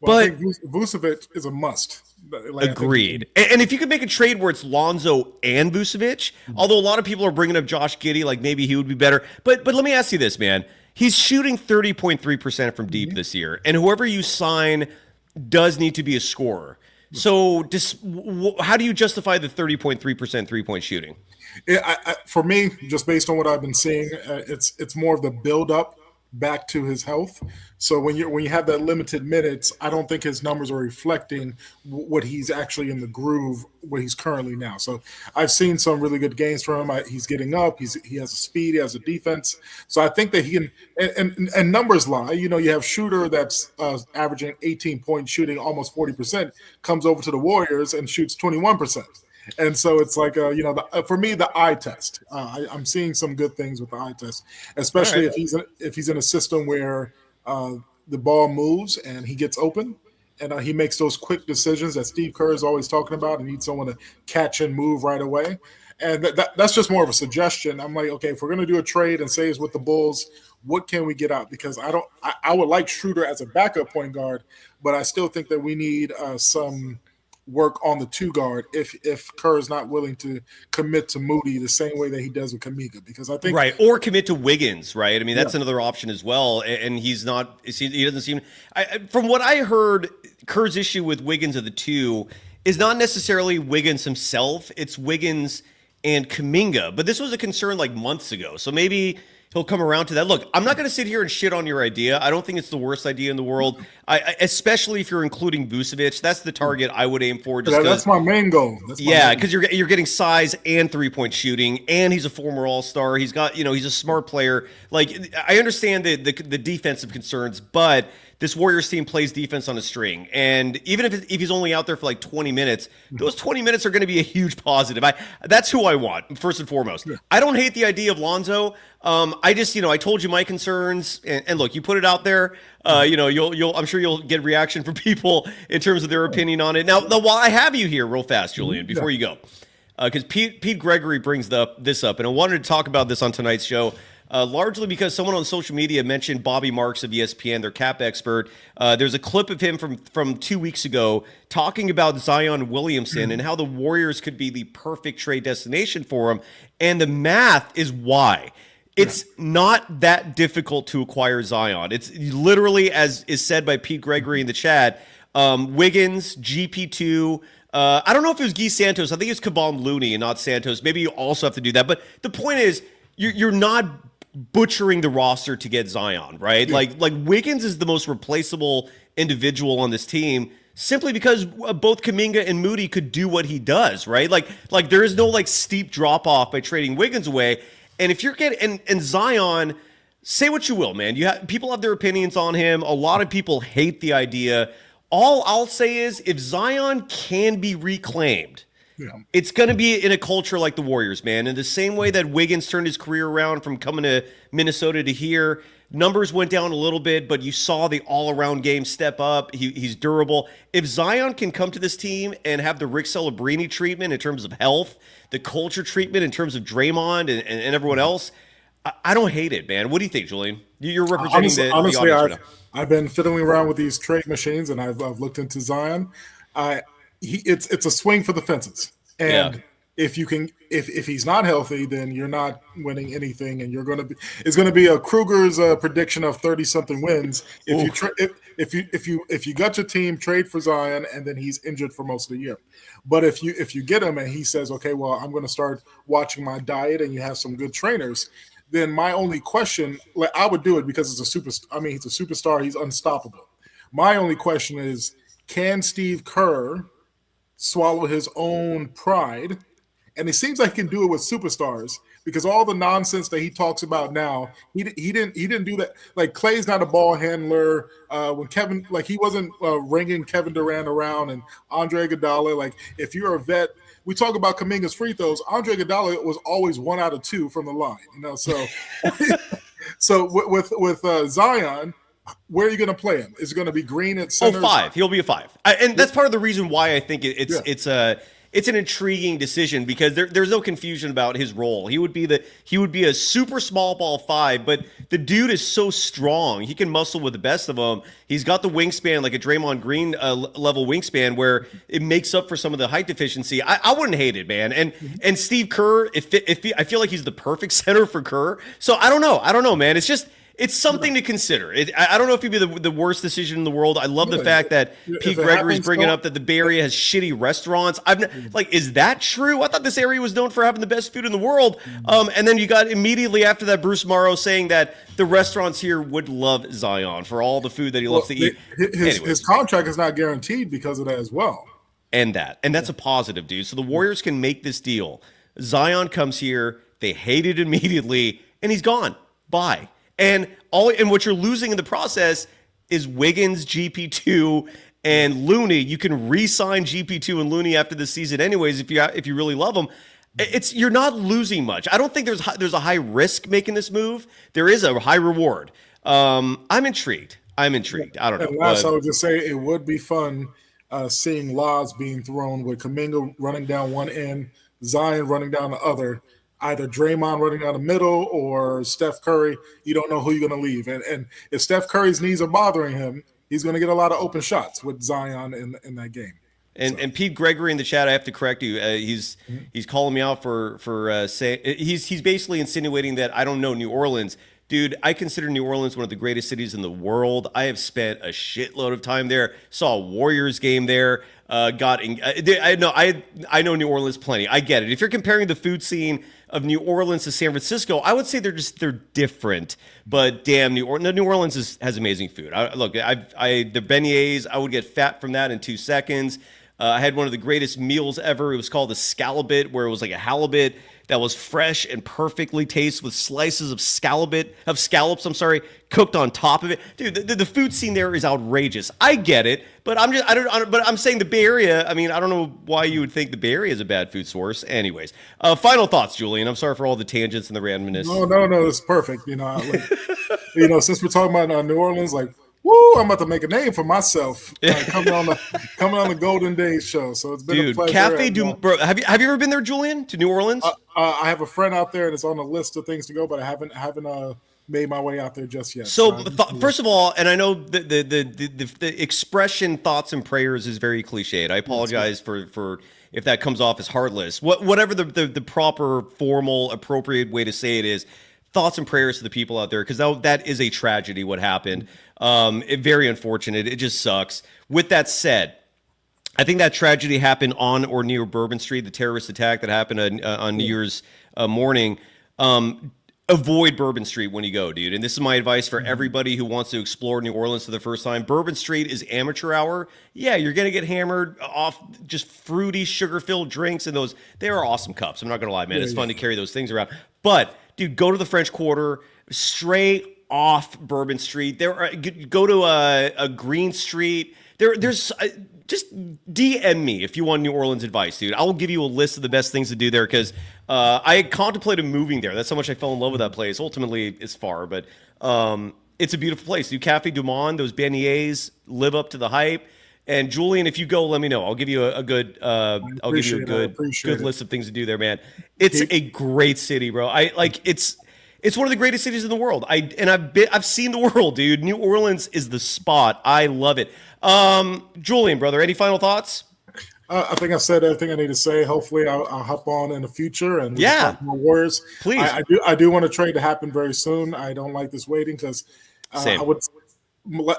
Well, but I think Vucevic is a must. Agreed. And if you could make a trade where it's Lonzo and Vucevic, although a lot of people are bringing up Josh Giddey, like maybe he would be better. But let me ask you this, man. He's shooting 30.3% from deep this year, and whoever you sign does need to be a scorer. So how do you justify the 30.3% three-point shooting? For me, just based on what I've been seeing, it's more of the build-up back to his health. So when you have that limited minutes, I don't think his numbers are reflecting what he's actually in the groove where he's currently now. So I've seen some really good games from him. He's getting up. He has a speed. He has a defense. So I think that he can. And numbers lie. You have Shooter that's averaging 18-point shooting, almost 40%, comes over to the Warriors and shoots 21%. And so it's like, for me, the eye test. I'm seeing some good things with the eye test, especially if he's in a system where the ball moves and he gets open and he makes those quick decisions that Steve Kerr is always talking about and needs someone to catch and move right away. And that's just more of a suggestion. I'm like, okay, if we're going to do a trade and say it's with the Bulls, what can we get out? Because I would like Schroeder as a backup point guard, but I still think that we need some work on the two guard if Kerr is not willing to commit to Moody the same way that he does with Kuminga, because I think or commit to Wiggins, right? I mean, that's another option as well, and he's not. He doesn't seem. From what I heard, Kerr's issue with Wiggins of the two is not necessarily Wiggins himself; it's Wiggins and Kuminga. But this was a concern like months ago, so maybe he'll come around to that. Look, I'm not going to sit here and shit on your idea. I don't think it's the worst idea in the world, especially if you're including Vucevic. That's the target I would aim for. That's my main goal. Because you're getting size and 3-point shooting, and he's a former All-Star. He's got, he's a smart player. Like, I understand the defensive concerns, but this Warriors team plays defense on a string. And even if he's only out there for like 20 minutes, those 20 minutes are going to be a huge positive. That's who I want, first and foremost. Yeah. I don't hate the idea of Lonzo. I just, I told you my concerns, and look, you put it out there. I'm sure you'll get reaction from people in terms of their opinion on it. Now, while I have you here, real fast, Julian, before you go, because Pete Gregory brings this up, and I wanted to talk about this on tonight's show. Largely because someone on social media mentioned Bobby Marks of ESPN, their cap expert. There's a clip of him from 2 weeks ago talking about Zion Williamson and how the Warriors could be the perfect trade destination for him. And the math is why. It's not that difficult to acquire Zion. It's literally, as is said by Pete Gregory in the chat, Wiggins, GP2. I don't know if it was Guy Santos. I think it's Kevon Looney and not Santos. Maybe you also have to do that. But the point is, you're not butchering the roster to get Zion, right? Yeah. Like Wiggins is the most replaceable individual on this team simply because both Kuminga and Moody could do what he does, right? Like there is no like steep drop off by trading Wiggins away. And if you're getting and Zion, say what you will, man. People have their opinions on him. A lot of people hate the idea. All I'll say is if Zion can be reclaimed, it's going to be in a culture like the Warriors, man. In the same way that Wiggins turned his career around from coming to Minnesota to here, numbers went down a little bit, but you saw the all-around game step up. He's durable. If Zion can come to this team and have the Rick Celebrini treatment in terms of health, the culture treatment in terms of Draymond and everyone else, I don't hate it, man. What do you think, Julian? You're representing the audience right now. I've been fiddling around with these trade machines, and I've looked into Zion. It's a swing for the fences, and if he's not healthy, then you're not winning anything, and it's going to be a Kruger's prediction of 30-something wins. If you got your team, trade for Zion, and then he's injured for most of the year. But if you get him and he says, okay, well, I'm going to start watching my diet, and you have some good trainers, then my only question, like I would do it because he's a superstar, he's unstoppable. My only question is, can Steve Kerr swallow his own pride? And it seems like he can do it with superstars because all the nonsense that he talks about now, he didn't do that. Like Klay's not a ball handler. When Kevin, like he wasn't ringing Kevin Durant around and Andre Iguodala. Like if you're a vet, we talk about Kuminga's free throws. Andre Iguodala was always 1 out of 2 from the line. So with Zion. Where are you going to play him? Is it going to be Green at center? 5. He'll be a 5. And that's part of the reason why I think it's an intriguing decision because there's no confusion about his role. He would be a super small ball 5, but the dude is so strong. He can muscle with the best of them. He's got the wingspan, like a Draymond Green level wingspan, where it makes up for some of the height deficiency. I wouldn't hate it, man. And Steve Kerr, I feel like he's the perfect center for Kerr. So I don't know, man. It's something to consider. I don't know if it'd be the worst decision in the world. I love the fact that If Pete it Gregory's happens, bringing don't- up that the Bay Area has shitty restaurants. Is that true? I thought this area was known for having the best food in the world. And then you got immediately after that Bruce Morrow saying that the restaurants here would love Zion for all the food that he loves to eat. His contract is not guaranteed because of that as well. And that's a positive, dude. So the Warriors can make this deal. Zion comes here, they hate it immediately, and he's gone. Bye. And what you're losing in the process is Wiggins, GP2, and Looney. You can re-sign GP2 and Looney after the season, anyways, if you really love them. You're not losing much. I don't think there's a high risk making this move. There is a high reward. I'm intrigued. I don't know. And last, I would just say it would be fun seeing lobs being thrown with Kuminga running down one end, Zion running down the other. Either Draymond running down the middle or Steph Curry. You don't know who you're going to leave. And if Steph Curry's knees are bothering him, he's going to get a lot of open shots with Zion in that game. And Pete Gregory in the chat, I have to correct you. He's calling me out for saying he's basically insinuating that I don't know New Orleans. Dude, I consider New Orleans one of the greatest cities in the world. I have spent a shitload of time there. Saw a Warriors game there. I know New Orleans plenty. I get it. If you're comparing the food scene of New Orleans to San Francisco, I would say they're different. But damn, New Orleans has amazing food. The beignets, I would get fat from that in 2 seconds. I had one of the greatest meals ever. It was called a scallopit, where it was like a halibut that was fresh and perfectly tasted with slices of scallops, cooked on top of it. Dude, the food scene there is outrageous. I get it, but I'm saying the Bay Area, I don't know why you would think the Bay Area is a bad food source. Anyways, final thoughts, Julian. I'm sorry for all the tangents and the randomness. No, it's perfect. Since we're talking about New Orleans, woo, I'm about to make a name for myself coming on the Golden Days show. So it's been a pleasure. Cafe du bro. Have you ever been there, Julian, to New Orleans? I have a friend out there, and it's on the list of things to go, but I haven't made my way out there just yet. First of all, and I know the expression "thoughts and prayers" is very cliched. I apologize for if that comes off as heartless. Whatever the proper, formal, appropriate way to say it is. Thoughts and prayers to the people out there, because that is a tragedy. What happened? Very unfortunate. It just sucks. With that said, I think that tragedy happened on or near Bourbon Street, the terrorist attack that happened on New Year's morning. Avoid Bourbon Street when you go, dude. And this is my advice for everybody who wants to explore New Orleans for the first time. Bourbon Street is amateur hour. Yeah, you're going to get hammered off just fruity, sugar-filled drinks, and they are awesome cups. I'm not going to lie, man. It's fun to carry those things around. But, dude, go to the French Quarter, straight off Bourbon Street. Go to a Green Street. There's just DM me if you want New Orleans advice, dude. I will give you a list of the best things to do there, because I contemplated moving there. That's how much I fell in love with that place. Ultimately, it's far, but it's a beautiful place. Dude, Cafe du Monde, those beignets live up to the hype. And Julian, if you go, let me know. I'll give you a good good list of things to do there, man. It's a great city, bro. It's one of the greatest cities in the world. I've seen the world, dude. New Orleans is the spot. I love it. Julian, brother, any final thoughts? I think I said everything I need to say. Hopefully, I'll hop on in the future and talk more Warriors. Please, I do want a trade to happen very soon. I don't like this waiting, because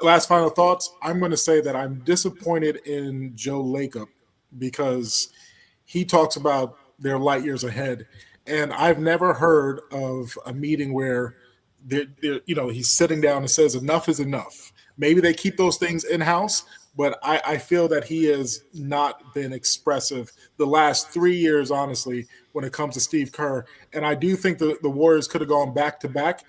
last final thoughts. I'm going to say that I'm disappointed in Joe Lacob, because he talks about their light years ahead, and I've never heard of a meeting where he's sitting down and says enough is enough. Maybe they keep those things in-house, but I feel that he has not been expressive the last 3 years, honestly, when it comes to Steve Kerr. And I do think the Warriors could have gone back-to-back.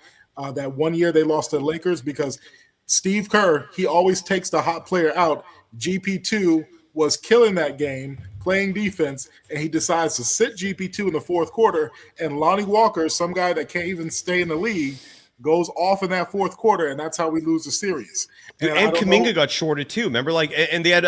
That 1 year they lost to the Lakers, because Steve Kerr, he always takes the hot player out. GP2 was killing that game, playing defense, and he decides to sit GP2 in the fourth quarter. And Lonnie Walker, some guy that can't even stay in the league, goes off in that fourth quarter, and that's how we lose the series. And Kuminga got shorted too. Remember, and they had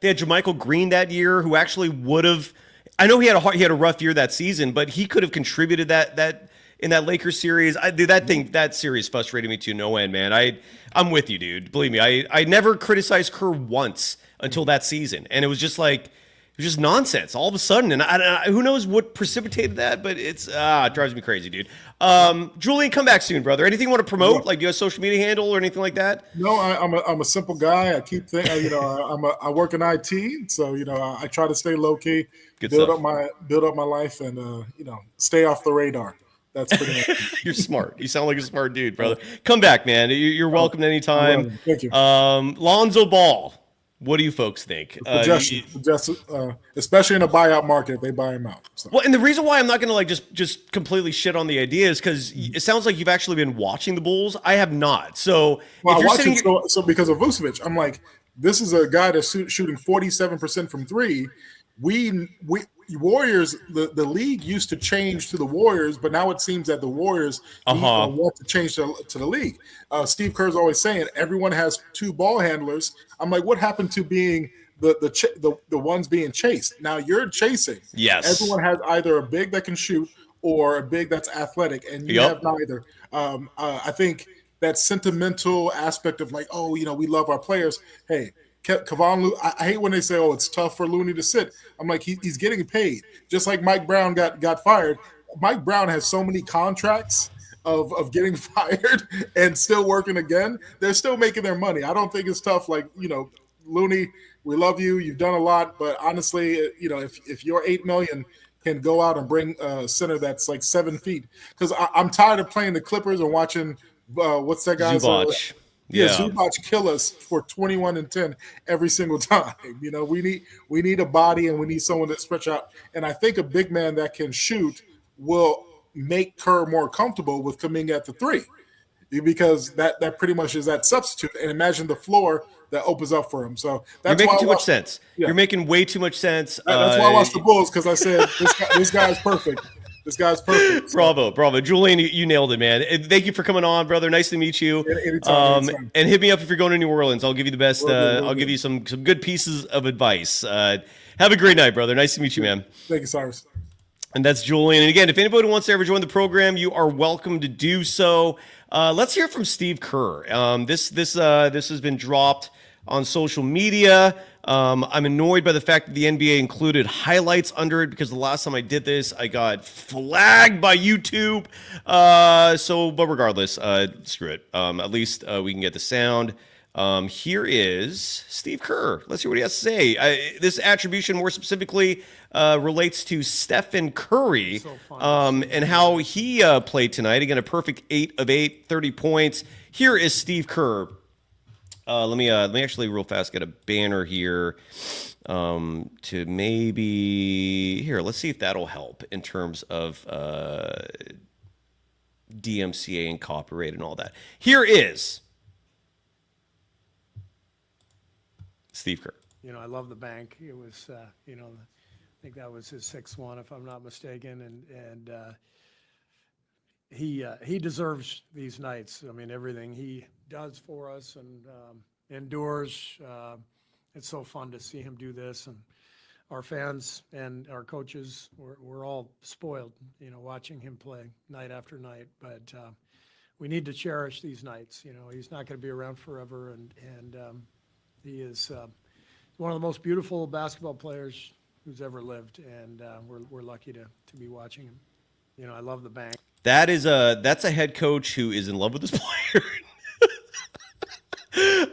JaMychal Green that year, who actually would have. I know he had a rough year that season, but he could have contributed that in that Lakers series. That series frustrated me to no end, man. I'm with you, dude. Believe me, I never criticized Kerr once until that season, and it was just like, was just nonsense all of a sudden. And who knows what precipitated that, but it drives me crazy, dude. Julian, come back soon, brother. Anything you want to promote? Like, do you have a social media handle or anything like that? No, I'm a simple guy. I keep thinking, I work in IT, so I try to stay low key, build up my life, and stay off the radar. That's pretty much it. You're smart. You sound like a smart dude, brother. Come back, man. You're welcome anytime. Thank you. Lonzo Ball. What do you folks think? Especially in a buyout market, they buy him out. So. Well, and the reason why I'm not going to just completely shit on the idea is because it sounds like you've actually been watching the Bulls. I have not. So, I watch it so because of Vucevic, I'm like, this is a guy that's shooting 47% from three. We Warriors, the league used to change to the Warriors, but now it seems that the Warriors want to change to the league. Steve Kerr's always saying everyone has two ball handlers. I'm like, what happened to being the ones being chased? Now you're chasing. Yes. Everyone has either a big that can shoot or a big that's athletic, and you have neither. I think that sentimental aspect of like, we love our players. Hey, Kevon, I hate when they say, it's tough for Looney to sit. I'm like, he's getting paid. Just like Mike Brown got fired. Mike Brown has so many contracts of getting fired and still working again. They're still making their money. I don't think it's tough. Like, Looney, we love you. You've done a lot. But honestly, if your $8 million can go out and bring a center that's like 7 feet. Because I'm tired of playing the Clippers and watching what's that guy's Zubac. Zubac kill us for 21-10 every single time. We need a body and we need someone that stretch out. And I think a big man that can shoot will make Kerr more comfortable with Kuminga at the three, because that pretty much is that substitute. And imagine the floor that opens up for him. So that's you're making too much sense. Yeah. You're making way too much sense. That's why I watched the Bulls, because I said this guy's perfect. This guy's perfect. So. Bravo. Julian, you nailed it, man. And thank you for coming on, brother. Nice to meet you. Anytime. And hit me up if you're going to New Orleans. I'll give you the best. I'll give you some good pieces of advice. Have a great night, brother. Nice to meet you, man. Thank you, Cyrus. And that's Julian. And again, if anybody wants to ever join the program, you are welcome to do so. Let's hear from Steve Kerr. This has been dropped on social media. I'm annoyed by the fact that the NBA included highlights under it, because the last time I did this, I got flagged by YouTube. But regardless, screw it. At least we can get the sound. Here is Steve Kerr. Let's hear what he has to say. This attribution more specifically relates to Stephen Curry and how he played tonight. Again, a perfect 8 of 8, 30 points. Here is Steve Kerr. Let me actually real fast get a banner here to maybe here. Let's see if that'll help in terms of DMCA and copyright and all that. Here is Steve Kerr. I love the bank. It was, I think that was his 6-1, if I'm not mistaken, and he deserves these nights. I mean, everything he does for us and endures. It's so fun to see him do this, and our fans and our coaches, we're all spoiled, watching him play night after night. But we need to cherish these nights. He's not going to be around forever, and he is one of the most beautiful basketball players who's ever lived, and we're lucky to be watching him. I love the bank. That's a head coach who is in love with his player.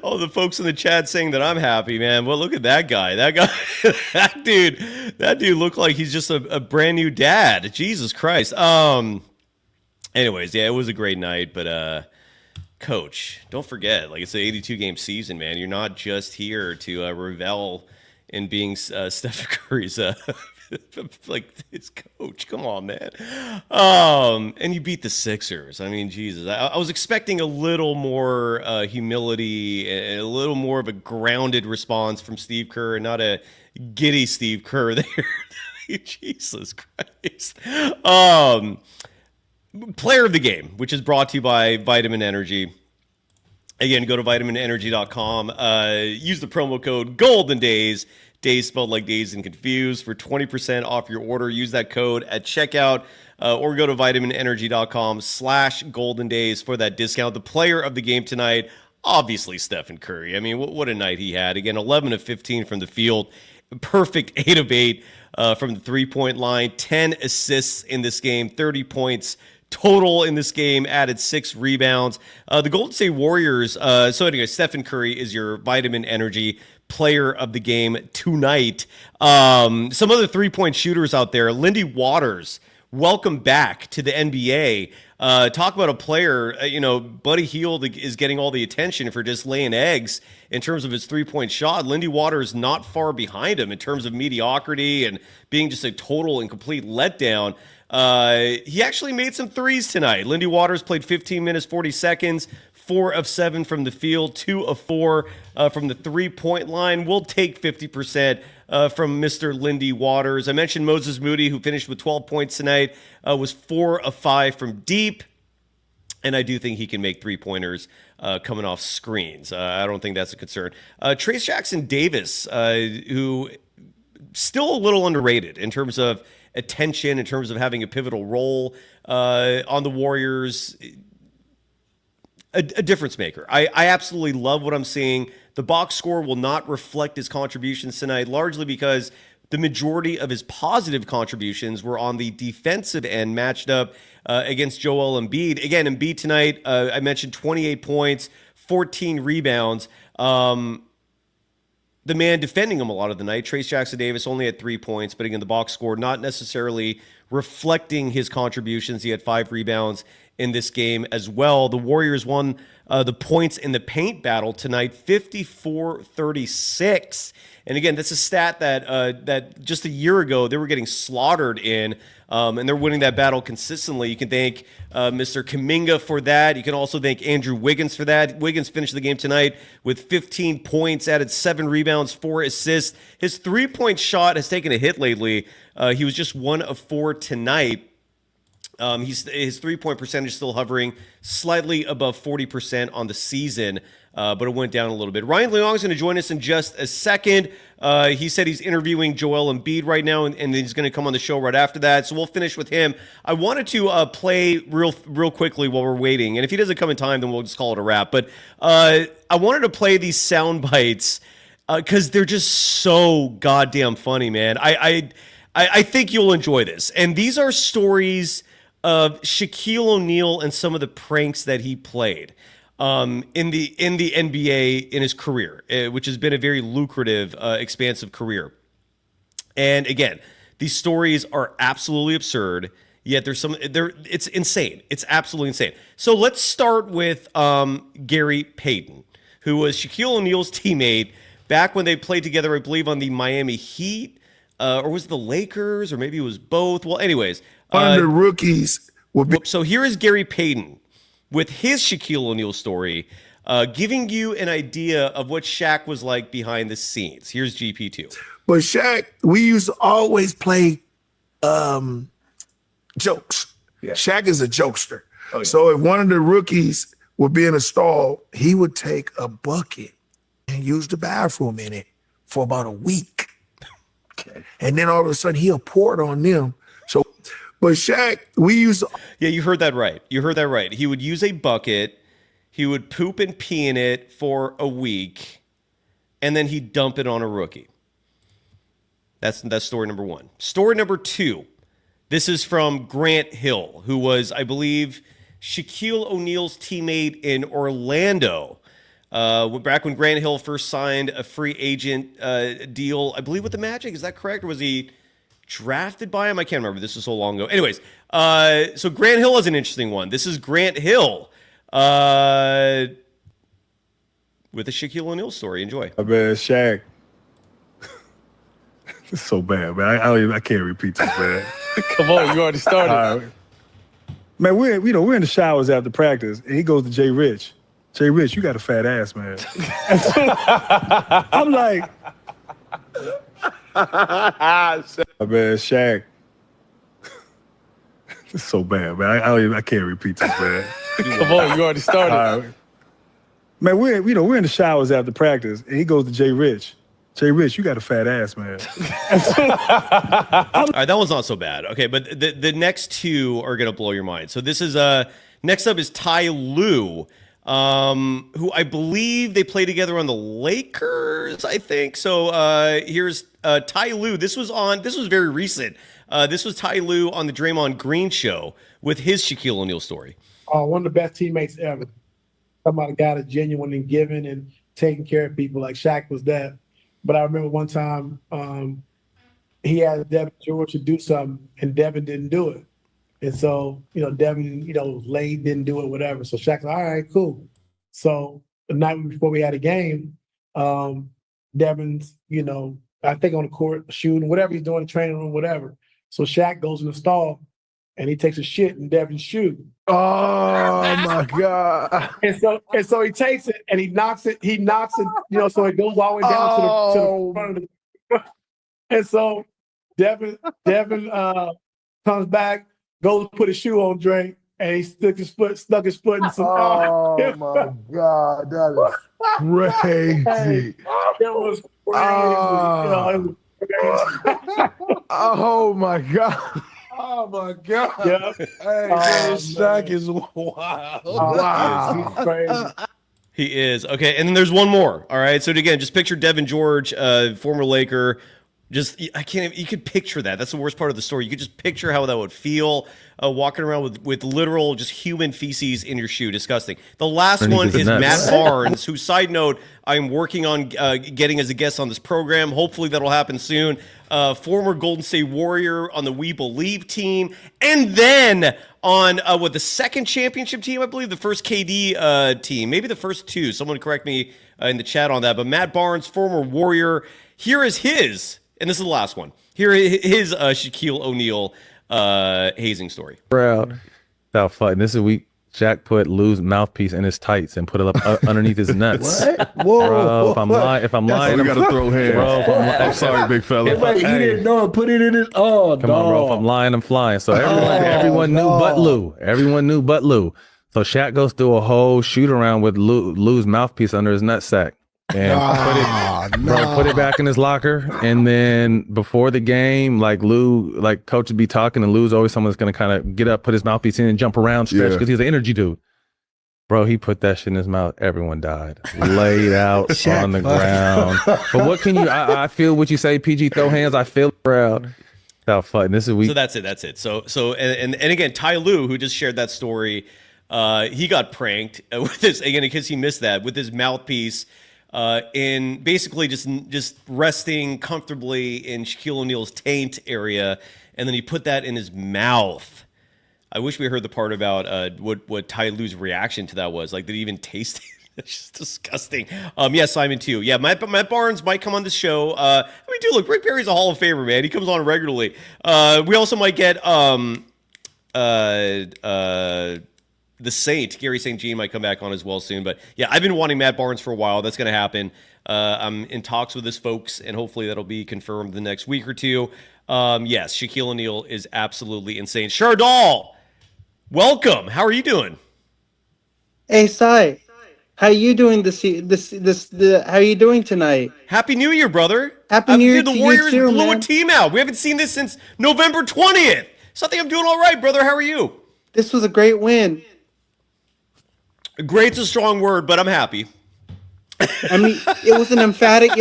Oh, the folks in the chat saying that I'm happy, man. Well, look at that guy. That dude looked like he's just a brand new dad. Jesus Christ. Anyways, yeah, it was a great night, but coach, don't forget, like, it's an 82-game season, man. You're not just here to revel in being Stephen Curry's like his coach. Come on, man. And you beat the Sixers. I mean, Jesus. I was expecting a little more humility and a little more of a grounded response from Steve Kerr, and not a giddy Steve Kerr there. Jesus Christ. Player of the game, which is brought to you by Vitamin Energy. Again, go to vitaminenergy.com. Use the promo code GOLDENDAYS. Days spelled like dazed and confused for 20% off your order. Use that code at checkout, or go to vitaminenergy.com/goldendays for that discount. The player of the game tonight, obviously Stephen Curry. I mean, what a night he had. Again, 11 of 15 from the field, perfect 8 of 8 from the three-point line, 10 assists in this game, 30 points total in this game, added 6 rebounds. The Golden State Warriors, so anyway, Stephen Curry is your vitamin energy player of the game tonight. Some other three-point shooters out there. Lindy Waters, welcome back to the NBA. Talk about a player, Buddy Hield is getting all the attention for just laying eggs in terms of his three-point shot. Lindy Waters not far behind him in terms of mediocrity and being just a total and complete letdown. He actually made some threes tonight. Lindy Waters played 15 minutes, 40 seconds, 4 of 7 from the field, 2 of 4 from the three-point line. We'll take 50% from Mr. Lindy Waters. I mentioned Moses Moody, who finished with 12 points tonight, was 4 of 5 from deep. And I do think he can make three-pointers coming off screens. I don't think that's a concern. Trace Jackson Davis, who still a little underrated in terms of attention, in terms of having a pivotal role on the Warriors, a difference maker. I absolutely love what I'm seeing. The box score will not reflect his contributions tonight, largely because the majority of his positive contributions were on the defensive end, matched up against Joel Embiid. Again, Embiid tonight, I mentioned 28 points, 14 rebounds. The man defending him a lot of the night, Trace Jackson Davis, only had 3 points, but again, the box score not necessarily reflecting his contributions. He had 5 rebounds in this game as well. The Warriors won the points in the paint battle tonight, 54-36. And again, that's a stat that just a year ago they were getting slaughtered in, and they're winning that battle consistently. You can thank Mr. Kuminga for that. You can also thank Andrew Wiggins for that. Wiggins finished the game tonight with 15 points, added 7 rebounds, 4 assists. His three-point shot has taken a hit lately. He was just 1 of 4 tonight. His three-point percentage is still hovering slightly above 40% on the season, but it went down a little bit. Ryan Leong is going to join us in just a second. He said he's interviewing Joel Embiid right now, and he's going to come on the show right after that, so we'll finish with him. I wanted to play real quickly while we're waiting, and if he doesn't come in time, then we'll just call it a wrap. But I wanted to play these sound bites because they're just so goddamn funny, man. I think you'll enjoy this. And these are stories of Shaquille O'Neal and some of the pranks that he played in the NBA in his career, which has been a very lucrative, expansive career. And again, these stories are absolutely absurd, yet it's insane. It's absolutely insane. So let's start with Gary Payton, who was Shaquille O'Neal's teammate back when they played together, I believe, on the Miami Heat, or was it the Lakers, or maybe it was both. Well, anyways. One of the rookies will be. So here is Gary Payton with his Shaquille O'Neal story, giving you an idea of what Shaq was like behind the scenes. Here's GP2. But Shaq, we used to always play jokes. Yeah. Shaq is a jokester. Oh, yeah. So if one of the rookies would be in a stall, he would take a bucket and use the bathroom in it for about a week. Okay. And then all of a sudden he'll pour it on them. But Shaq, we used to... Yeah, you heard that right. He would use a bucket, he would poop and pee in it for a week, and then he'd dump it on a rookie. That's story number 1. Story number 2. This is from Grant Hill, who was, I believe, Shaquille O'Neal's teammate in Orlando. Back when Grant Hill first signed a free agent deal, I believe, with the Magic. Is that correct? Or was he drafted by him? I can't remember. This was so long ago. Anyways, so Grant Hill is an interesting one. This is Grant Hill with a Shaquille O'Neal story. Enjoy. Man, Shaq. It's so bad, man. I can't repeat this, man. Come on, you already started. Man, we're in the showers after practice, and he goes to Jay Rich. Jay Rich, you got a fat ass, man. I'm like, man, Shaq. It's so bad, man. I can't repeat this, man. Come on, you already started. Man, we're in the showers after practice, and he goes to Jay Rich. Jay Rich, you got a fat ass, man. All right, that one's not so bad. Okay, but the next two are gonna blow your mind. So this is next up is Ty Lue. who I believe they play together on the Lakers, I think. So here's Ty Lue. This was very recent. This was Ty Lue on the Draymond Green show with his Shaquille O'Neal story. One of the best teammates ever. Talking about a guy that's genuine and giving and taking care of people. Like Shaq was that. But I remember one time he asked Devin George to do something, and Devin didn't do it. And so, Devin, was late, didn't do it, whatever. So Shaq's like, all right, cool. So the night before we had a game, Devin's, I think on the court, shooting, whatever he's doing, training room, whatever. So Shaq goes in the stall and he takes a shit in Devin's shoe. Oh my God. And so he takes it and he knocks it, so it goes all the way down to the front of the and so Devin comes back, goes to put his shoe on Dre, and he stuck his foot in some. Oh my God, that is crazy. That was crazy. Oh my God. Oh my God. Yeah. Hey, Shaq is wild. Wow. He's crazy. He is. Okay, and then there's one more. All right. So again, just picture Devin George, former Laker. You could picture that. That's the worst part of the story. You could just picture how that would feel, walking around with literal just human feces in your shoe. Disgusting. The last one is Matt Barnes, who, side note, I'm working on getting as a guest on this program. Hopefully that'll happen soon. Former Golden State Warrior on the We Believe team. And then on the second championship team, I believe, the first KD team. Maybe the first two. Someone correct me in the chat on that. But Matt Barnes, former Warrior. Here is his. And this is the last one. Here is Shaquille O'Neal hazing story. Proud. Without fighting. This is week. Shaq put Lou's mouthpiece in his tights and put it up underneath his nuts. What? Whoa. Bro, if I'm lying, we got to throw hands. Bro, I'm sorry, big fella. He didn't know it. Put it in his. Oh, come on, bro. If I'm lying, I'm flying. So everyone knew but Lou. Everyone knew but Lou. So Shaq goes through a whole shoot around with Lou's mouthpiece under his nutsack. And put it back in his locker. And then before the game, coach would be talking, and Lou's always someone that's going to kind of get up, put his mouthpiece in, and jump around, stretch, because he's an energy dude. Bro, he put that shit in his mouth. Everyone died, laid out on the ground. But what can you? I feel what you say, PG. Throw hands. I feel proud. Without fighting. This is week. So that's it. So and again, Ty Lue, who just shared that story, he got pranked with this again in case he missed that with his mouthpiece. In basically just resting comfortably in Shaquille O'Neal's taint area, and then he put that in his mouth. I wish we heard the part about what Ty Lue's reaction to that was. Like, did he even taste it? It's just disgusting. Yeah, Simon too. Yeah, Matt Barnes might come on this show. Look, Rick Perry's a Hall of Famer, man. He comes on regularly. We also might get the Saint, Gary St. Jean, might come back on as well soon. But yeah, I've been wanting Matt Barnes for a while. That's going to happen. I'm in talks with his folks, and hopefully that'll be confirmed the next week or two. Yes, Shaquille O'Neal is absolutely insane. Shardal, welcome. How are you doing? Hey, Cy. How you doing how are you doing tonight? Happy New Year, brother. Happy New Year the to Warriors you too, blew man. a team out. We haven't seen this since November 20th. So I think I'm doing all right, brother. How are you? This was a great win. Great's a strong word, but I'm happy. I mean, it was an emphatic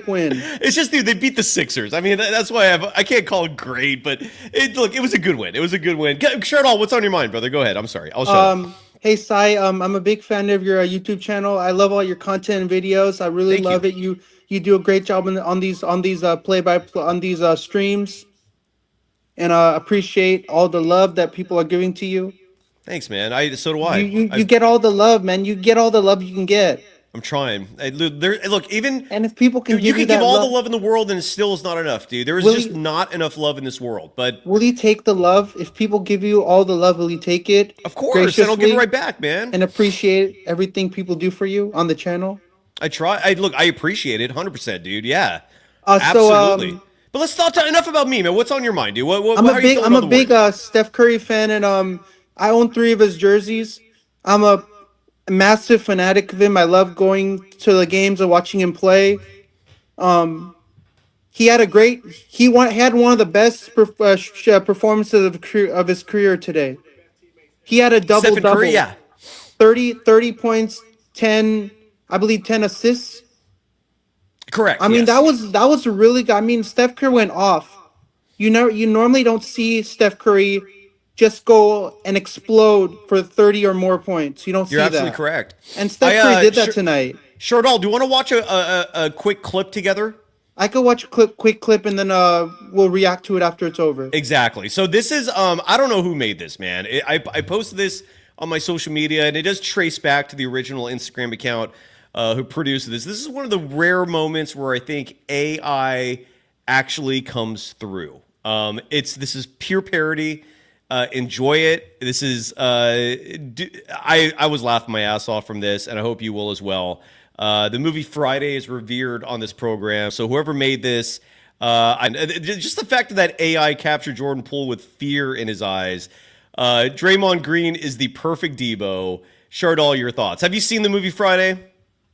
win. It's just, dude, they beat the Sixers. I mean, that's why I can't call it great, but it was a good win. It was a good win. Shardal, what's on your mind, brother? Go ahead. I'm sorry. I'll shut up. Hey, Cy, I'm a big fan of your YouTube channel. I love all your content and videos. I really love it. You do a great job on these streams, and appreciate all the love that people are giving to you. Thanks, man. So do I. You get all the love, man. You get all the love you can get. I'm trying. Look, even and if people can you can give all the love in the world, and it still is not enough, dude. There is just not enough love in this world. But will you take the love? If people give you all the love, will you take it? Of course, and I'll give it right back, man. And appreciate everything people do for you on the channel. I try. I appreciate it, 100%, dude. Yeah, absolutely. But let's talk enough about me, man. What's on your mind, dude? I'm a big Steph Curry fan, and I own 3 of his jerseys. I'm a massive fanatic of him. I love going to the games and watching him play. He had one of the best performances of his career today. He had a double-double. Yeah. 30 points, 10, I believe 10 assists. Correct. I mean, yes. that was really good. I mean, Steph Curry went off. You normally don't see Steph Curry just go and explode for 30 or more points. You don't see You're that. absolutely correct. And Steph Curry did that tonight. Shardal, do you want to watch a quick clip together? I could watch a quick clip, and then we'll react to it after it's over. Exactly. So this is I don't know who made this, man. I posted this on my social media, and it does trace back to the original Instagram account who produced this. This is one of the rare moments where I think AI actually comes through. This is pure parody. Enjoy it. This is I was laughing my ass off from this, and I hope you will as well. The movie Friday is revered on this program, so whoever made this, just the fact that AI captured Jordan Poole with fear in his eyes. Draymond Green is the perfect Debo. Shardal, your thoughts? Have you seen the movie Friday?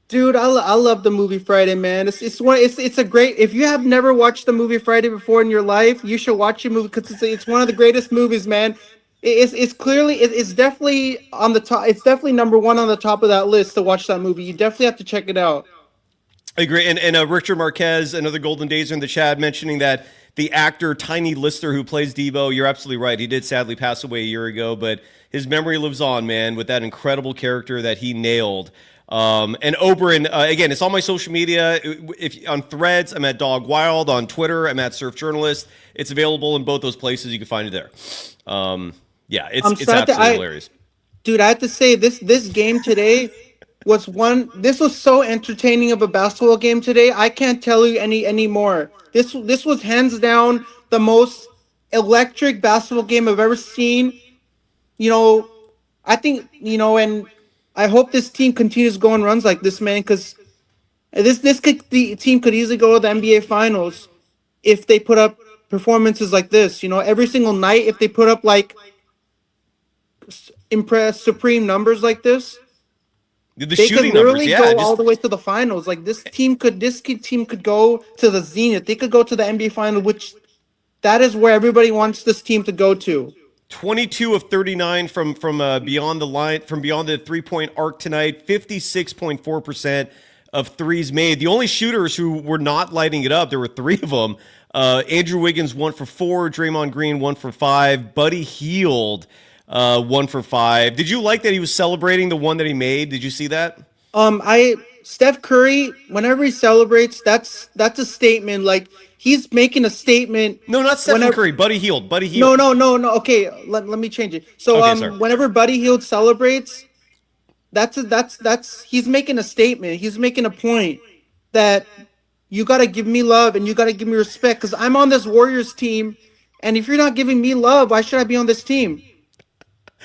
Dude, I love the movie Friday, man. It's a great. If you have never watched the movie Friday before in your life, you should watch the movie because it's one of the greatest movies, man. It's definitely on the top. It's definitely number one on the top of that list to watch that movie. You definitely have to check it out. I agree. And Richard Marquez, another Golden Days in the chat, mentioning that the actor Tiny Lister who plays Debo, you're absolutely right. He did sadly pass away a year ago, but his memory lives on, man, with that incredible character that he nailed. And Oberon, again, it's on my social media. If on Threads, I'm at Dog Wild. On Twitter, I'm at Surf Journalist. It's available in both those places. You can find it there. Yeah, it's absolutely hilarious. Dude, I have to say this game today was this was so entertaining of a basketball game today. I can't tell you any more. This was hands down the most electric basketball game I've ever seen. You know, I think, and I hope this team continues going runs like this, man, because the team could easily go to the NBA Finals if they put up performances like this. Every single night, if they put up like supreme numbers like this, they could literally go all the way to the finals. Like this team could go to the zenith. They could go to the NBA Final, which that is where everybody wants this team to go to. 22 of 39 from beyond the line, from beyond the 3-point arc tonight. 56.4% of threes made. The only shooters who were not lighting it up, there were three of them. Andrew Wiggins 1 for 4. Draymond Green 1 for 5. Buddy Hield 1 for 5. Did you like that he was celebrating the one that he made? Did you see that? Steph Curry, whenever he celebrates, that's a statement. Like he's making a statement. No, not Stephen Curry. Buddy Hield. No. Okay, let me change it. So whenever Buddy Hield celebrates, that's he's making a statement. He's making a point that you got to give me love and you got to give me respect because I'm on this Warriors team, and if you're not giving me love, why should I be on this team?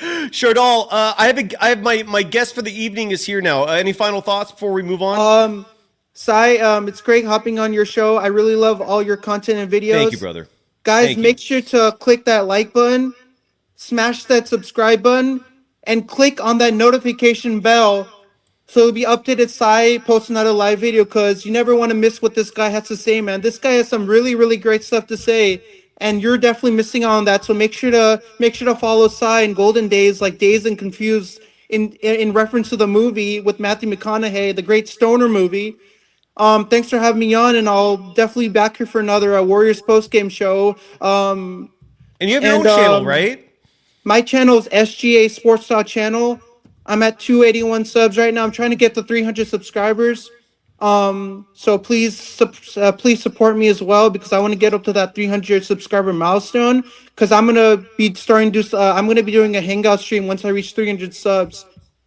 Shardal, I have my guest for the evening is here now. Any final thoughts before we move on? Sai, it's great hopping on your show. I really love all your content and videos. Thank you, brother. Guys, make sure to click that like button, smash that subscribe button, and click on that notification bell so it'll be updated. Sai posts another live video because you never want to miss what this guy has to say, man. This guy has some really, really great stuff to say. And you're definitely missing out on that. So make sure to follow Sai in Golden Days, like Dazed and Confused, in reference to the movie with Matthew McConaughey, the great stoner movie. Thanks for having me on, and I'll definitely be back here for another Warriors postgame show. And you have your own channel, right? My channel is SGA Sports Talk channel. I'm at 281 subs right now. I'm trying to get to 300 subscribers. So please support me as well because I want to get up to that 300 subscriber milestone because I'm gonna be I'm gonna be doing a hangout stream once I reach 300 subs.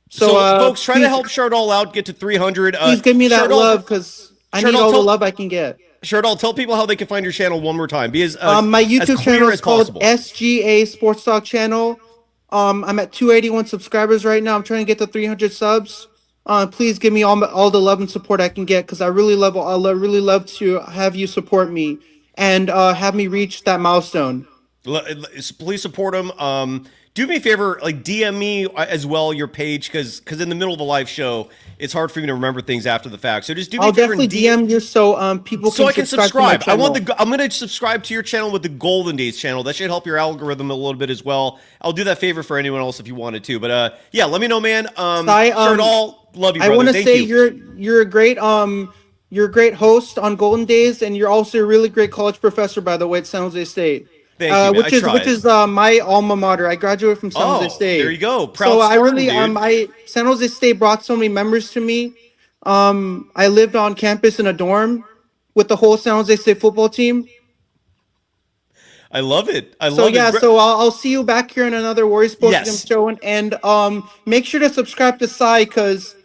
So folks, try to help Shardal out get to 300. Please give me that love because I need all the love I can get. Shardal, tell people how they can find your channel one more time. Be my YouTube channel is called SGA Sports Talk channel. I'm at 281 subscribers right now. I'm trying to get to 300 subs. Please give me all the love and support I can get because I really love to have you support me and have me reach that milestone. Please support him. Do me a favor, like DM me as well your page, because in the middle of the live show, it's hard for me to remember things after the fact. So just do me I'll a favor definitely DM you so people so I can subscribe. To my channel. I'm gonna subscribe to your channel with the Golden Days channel. That should help your algorithm a little bit as well. I'll do that favor for anyone else if you wanted to. But yeah, let me know, man. All love you, brother. I want to Thank say you. you're a great you're a great host on Golden Days, and you're also a really great college professor, by the way, at San Jose State. Thank you, man. Which is my alma mater. I graduated from San Jose State. There you go. Proud so I Spartan, really dude. San Jose State brought so many memories to me. I lived on campus in a dorm with the whole San Jose State football team. I love it. So I'll see you back here in another Warriors postgame show, and make sure to subscribe to Cy, because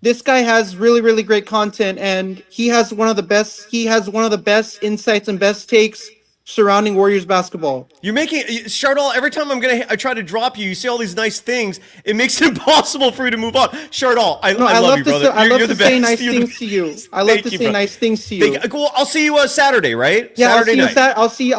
this guy has really, really great content, and he has one of the best insights and best takes surrounding Warriors basketball. You're making Shardal. Every time I try to drop you, you say all these nice things. It makes it impossible for you to move on. Shardal, I love you, brother. I love you're to the say best. nice things to you. I love to say nice things to you. Well, I'll see you Saturday, right? Yeah, Saturday night. I'll see.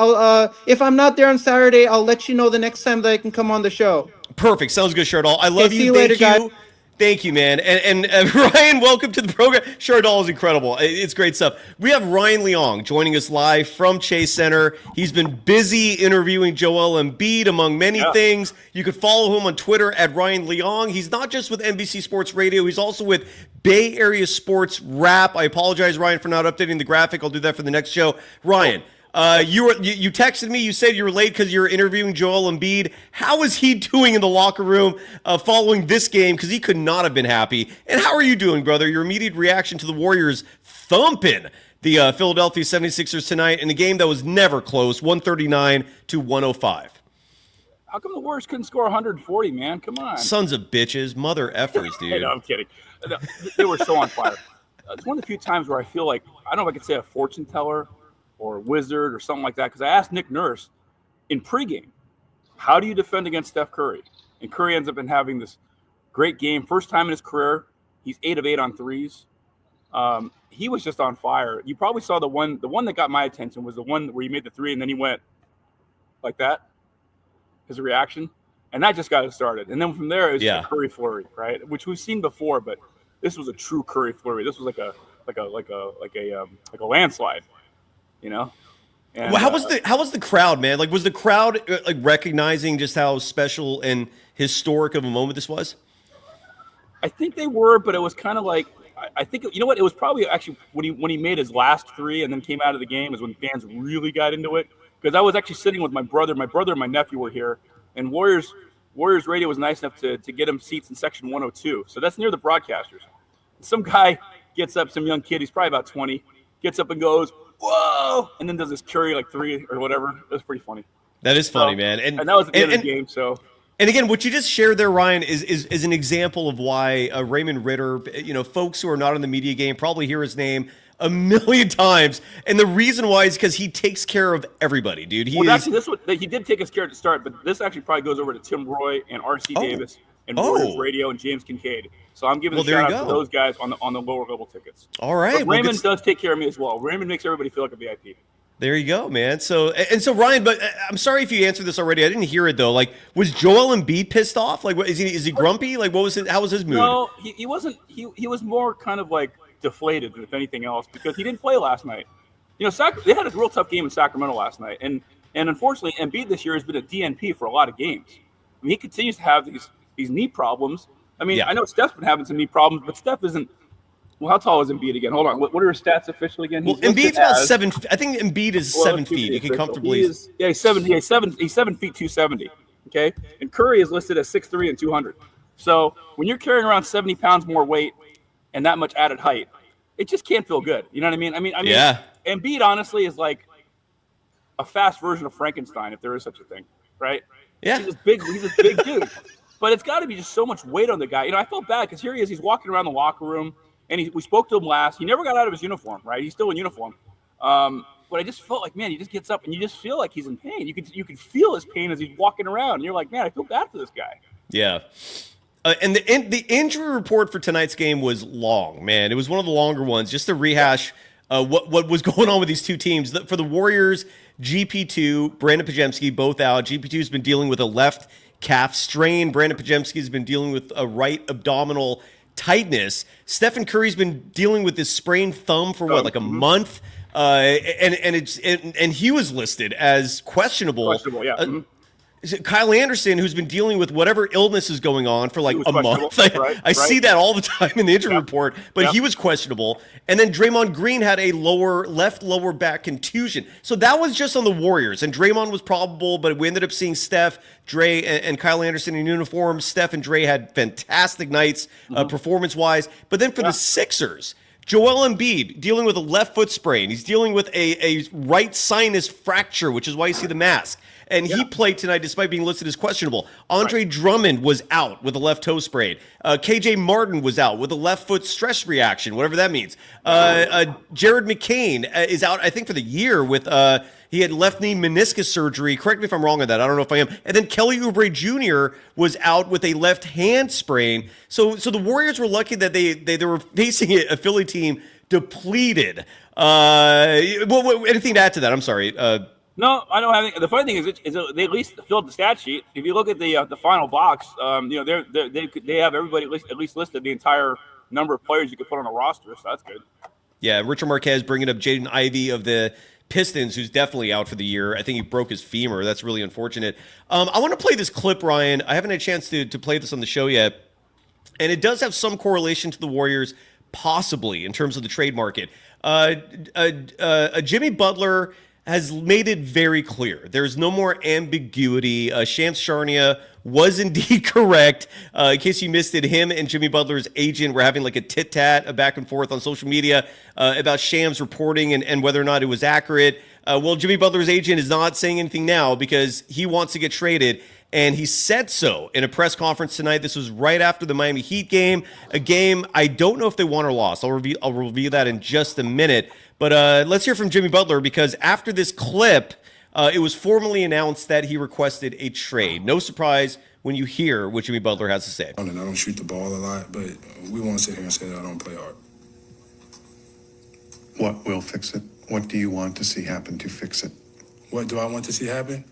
If I'm not there on Saturday, I'll let you know the next time that I can come on the show. Perfect. Sounds good, Shardal. I love you. See you later, guys. Thank you, man. And Ryan, welcome to the program. Shardal is incredible. It's great stuff. We have Ryan Leong joining us live from Chase Center. He's been busy interviewing Joel Embiid, among many things. You could follow him on Twitter at Ryan Leong. He's not just with NBC Sports Radio. He's also with Bay Area Sports Rap. I apologize, Ryan, for not updating the graphic. I'll do that for the next show. Ryan, you texted me. You said you were late because you were interviewing Joel Embiid. How is he doing in the locker room following this game? Because he could not have been happy. And how are you doing, brother? Your immediate reaction to the Warriors thumping the Philadelphia 76ers tonight in a game that was never close, 139 to 105. How come the Warriors couldn't score 140, man? Come on. Sons of bitches, mother effers, dude. Hey, no, I'm kidding. They were so on fire. It's one of the few times where I feel like, I don't know if I could say a fortune teller or a wizard or something like that, because I asked Nick Nurse in pregame, how do you defend against Steph Curry? And Curry ends up having this great game. First time in his career, he's 8 of 8 on threes. He was just on fire. You probably saw the one that got my attention was the one where he made the three and then he went like that, his reaction. And that just got it started. And then from there, it was a Curry flurry, right? Which we've seen before, but this was a true Curry flurry. This was like a landslide. You know, and, well, how was the crowd, man? Like, was the crowd like recognizing just how special and historic of a moment this was? I think they were, but it was kind of like I think you know what? It was probably actually when he made his last three and then came out of the game is when fans really got into it. Because I was actually sitting with my brother and my nephew were here, and Warriors Radio was nice enough to get him seats in section 102. So that's near the broadcasters. Some guy gets up, some young kid, he's probably about 20, gets up and goes, whoa, and then does this Curry like three or whatever. It was pretty funny. That is funny, man. And that was at the end of the game. So, and again, what you just shared there, Ryan, is an example of why Raymond Ritter, folks who are not in the media game probably hear his name a million times, and the reason why is because he takes care of everybody, dude. He did take us care to start, but this actually probably goes over to Tim Roy and R.C. Davis and Warriors Radio and James Kincaid. So I'm giving a shout out to those guys on the lower level tickets. All right. But Raymond does take care of me as well. Raymond makes everybody feel like a VIP. There you go, man. So Ryan, but I'm sorry if you answered this already. I didn't hear it though. Like, was Joel Embiid pissed off? Like, is he grumpy? Like, how was his mood? No, he wasn't. He was more kind of like deflated than if anything else because he didn't play last night. They had a real tough game in Sacramento last night, and unfortunately, Embiid this year has been a DNP for a lot of games. I mean, he continues to have these knee problems. I mean, I know Steph's been having some knee problems, but Steph isn't. Well, how tall is Embiid again? Hold on. What are his stats officially again? Well, Embiid's about 7. I think Embiid is 7 feet. He can comfortably. He's 7 feet 270. Okay, and Curry is listed as 6'3" and 200. So when you're carrying around 70 pounds more weight and that much added height, it just can't feel good. You know what I mean? I mean, Embiid honestly is like a fast version of Frankenstein, if there is such a thing, right? Yeah. He's this big dude. But it's got to be just so much weight on the guy. I felt bad because here he is. He's walking around the locker room, and we spoke to him last. He never got out of his uniform, right? He's still in uniform. But I just felt like, man, he just gets up, and you just feel like he's in pain. You could feel his pain as he's walking around. And you're like, man, I feel bad for this guy. Yeah. And the injury report for tonight's game was long, man. It was one of the longer ones. Just to rehash what was going on with these two teams. For the Warriors, GP2, Brandon Pajemski, both out. GP2's been dealing with a left calf strain. Brandon Pajemski's been dealing with a right abdominal tightness. Stephen Curry's been dealing with this sprained thumb for like a month. And he was listed as questionable. Questionable, yeah. Kyle Anderson, who's been dealing with whatever illness is going on for like a month. I see that all the time in the injury report, but he was questionable. And then Draymond Green had a left lower back contusion. So that was just on the Warriors. And Draymond was probable, but we ended up seeing Steph, Dre, and Kyle Anderson in uniform. Steph and Dre had fantastic nights performance-wise. But then for the Sixers, Joel Embiid dealing with a left foot sprain. He's dealing with a right sinus fracture, which is why you see the mask. And he played tonight despite being listed as questionable. Andre Drummond was out with a left toe sprain. KJ Martin was out with a left foot stress reaction, whatever that means. Jared McCain is out, I think, for the year with he had left knee meniscus surgery. Correct me if I'm wrong on that. I don't know if I am. And then Kelly Oubre Jr. was out with a left hand sprain. So the Warriors were lucky that they were facing a Philly team depleted. Anything to add to that? I'm sorry. No, I don't have anything. The funny thing is they at least filled the stat sheet. If you look at the final box, they have everybody at least listed the entire number of players you could put on a roster. So that's good. Yeah, Richard Marquez bringing up Jaden Ivey of the Pistons, who's definitely out for the year. I think he broke his femur. That's really unfortunate. I want to play this clip, Ryan. I haven't had a chance to play this on the show yet, and it does have some correlation to the Warriors, possibly in terms of the trade market. Jimmy Butler has made it very clear. There's no more ambiguity. Shams Charania was indeed correct. In case you missed it, him and Jimmy Butler's agent were having like a tit-tat, a back and forth on social media about Shams reporting and whether or not it was accurate. Well, Jimmy Butler's agent is not saying anything now because he wants to get traded. And he said so in a press conference tonight. This was right after the Miami Heat game, a game I don't know if they won or lost. I'll review that in just a minute. But let's hear from Jimmy Butler because after this clip, it was formally announced that he requested a trade. No surprise when you hear what Jimmy Butler has to say. I don't shoot the ball a lot, but we won't sit here and say that I don't play hard. What will fix it? What do you want to see happen to fix it? What do I want to see happen?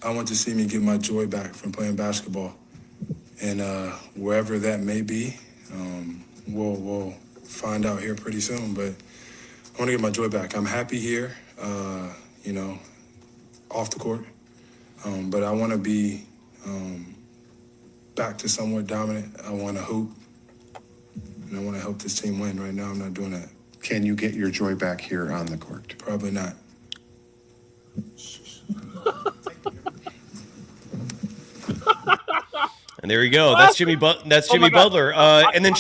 I want to see me get my joy back from playing basketball. And wherever that may be, we'll find out here pretty soon. But I want to get my joy back. I'm happy here, off the court. But I want to be back to somewhat dominant. I want to hoop. And I want to help this team win. Right now, I'm not doing that. Can you get your joy back here on the court? Probably not. And there you go. That's Jimmy Butler. And then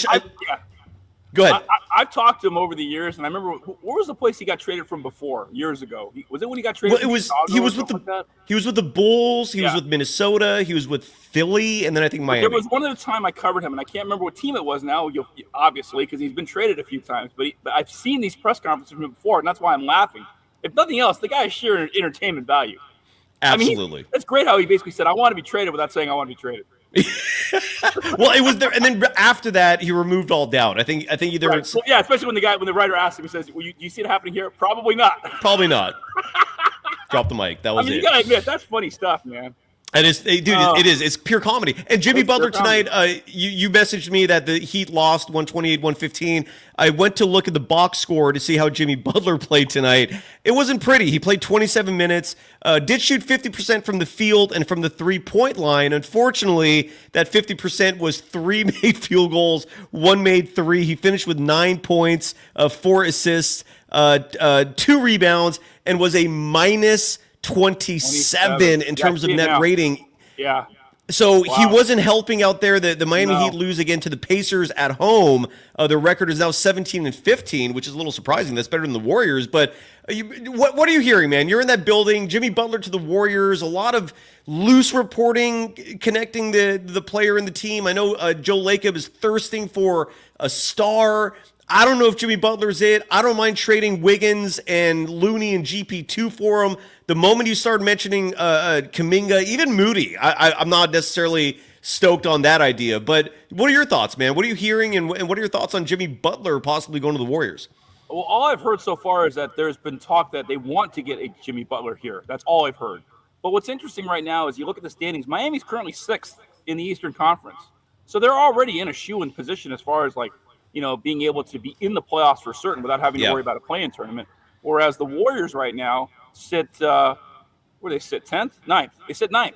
go ahead. I've talked to him over the years, and I remember where was the place he got traded from before years ago? Was it when he got traded? Well, he was with the Bulls. He was with Minnesota. He was with Philly, and then I think Miami. There was one other time I covered him, and I can't remember what team it was now. Obviously, because he's been traded a few times, but I've seen these press conferences from him before, and that's why I'm laughing. If nothing else, the guy is sheer entertainment value. Absolutely. I mean, that's great how he basically said, "I want to be traded," without saying, "I want to be traded." Well, it was there, and then after that, he removed all doubt. I think either. Right. Well, yeah, especially when the writer asked him, he says, "Well, do you see it happening here?" Probably not. Probably not. Drop the mic. That was it. You gotta admit that's funny stuff, man. It is, dude. It is. It's pure comedy. And Jimmy Butler tonight, you messaged me that the Heat lost 128-115. I went to look at the box score to see how Jimmy Butler played tonight. It wasn't pretty. He played 27 minutes, did shoot 50% from the field and from the three-point line. Unfortunately, that 50% was 3 made field goals, 1 made 3. He finished with 9 points, 4 assists, 2 rebounds, and was a minus 27 in terms of net rating. Yeah. So he wasn't helping out there. The Miami Heat lose again to the Pacers at home. Their record is now 17-15, which is a little surprising. That's better than the Warriors. But what are you hearing, man? You're in that building. Jimmy Butler to the Warriors. A lot of loose reporting connecting the player and the team. I know Joe Lacob is thirsting for a star. I don't know if Jimmy Butler's it. I don't mind trading Wiggins and Looney and GP2 for him. The moment you start mentioning Kuminga, even Moody, I'm not necessarily stoked on that idea. But what are your thoughts, man? What are you hearing, and what are your thoughts on Jimmy Butler possibly going to the Warriors? Well, all I've heard so far is that there's been talk that they want to get a Jimmy Butler here. That's all I've heard. But what's interesting right now is you look at the standings. Miami's currently 6th in the Eastern Conference. So they're already in a shoe-in position as far as, like, you know, being able to be in the playoffs for certain without having to worry about a play-in tournament. Whereas the Warriors right now sit, where do they sit, 10th? 9th. They sit 9th.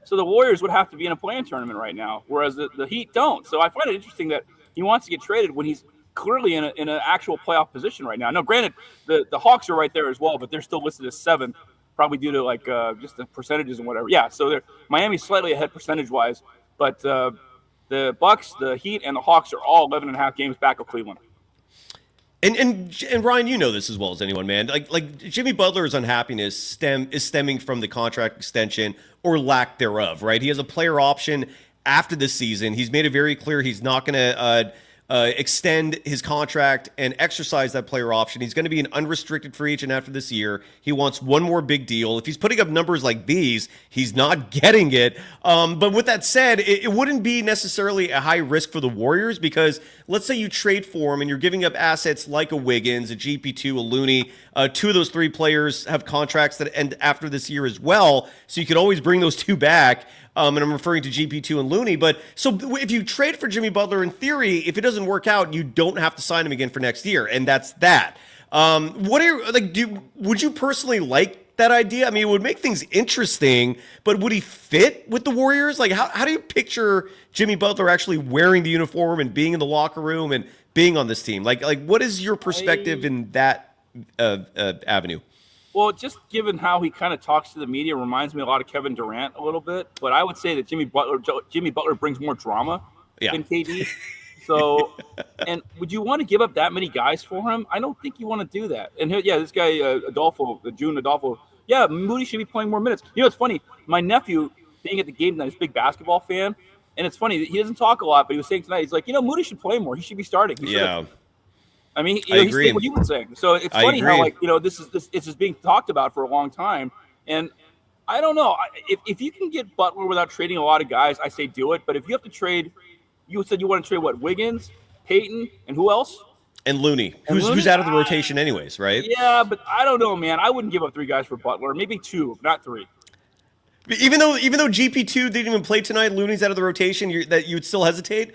So the Warriors would have to be in a play-in tournament right now, whereas the Heat don't. So I find it interesting that he wants to get traded when he's clearly in an actual playoff position right now. Now, granted, the Hawks are right there as well, but they're still listed as 7th, probably due to, like, just the percentages and whatever. Yeah, so Miami's slightly ahead percentage-wise, but the Bucks, the Heat, and the Hawks are all 11.5 games back of Cleveland. And Ryan, you know this as well as anyone, man. Like Jimmy Butler's unhappiness is stemming from the contract extension or lack thereof, right? He has a player option after this season. He's made it very clear he's not going to extend his contract and exercise that player option. He's going to be an unrestricted free agent after this year. He wants one more big deal. If he's putting up numbers like these, he's not getting it. But with that said, it wouldn't be necessarily a high risk for the Warriors, because let's say you trade for him and you're giving up assets like a Wiggins, a GP2, a Looney. 2 of those 3 players have contracts that end after this year as well, so you could always bring those 2 back. And I'm referring to GP2 and Looney. But so if you trade for Jimmy Butler, in theory, if it doesn't work out, you don't have to sign him again for next year, and that's that. What are your, would you personally like that idea? I mean, it would make things interesting, but would he fit with the Warriors? Like, how do you picture Jimmy Butler actually wearing the uniform and being in the locker room and being on this team? Like what is your perspective in that avenue? Well, just given how he kind of talks to the media, reminds me a lot of Kevin Durant a little bit. But I would say that Jimmy Butler brings more drama than KD. So, and would you want to give up that many guys for him? I don't think you want to do that. And this guy, June Adolfo, Moody should be playing more minutes. You know, it's funny. My nephew, being at the game tonight, is a big basketball fan. And it's funny, he doesn't talk a lot, but he was saying tonight, he's like, Moody should play more. He should be starting. I mean, he's saying what you've been saying. So it's funny how, like, this is being talked about for a long time. And I don't know. If you can get Butler without trading a lot of guys, I say do it. But if you have to trade, you said you want to trade what? Wiggins, Peyton, and who else? And Looney, who's out of the rotation anyways, right? Yeah, but I don't know, man. I wouldn't give up 3 guys for Butler. Maybe 2, not 3. Even though GP2 didn't even play tonight, Looney's out of the rotation, that you would still hesitate?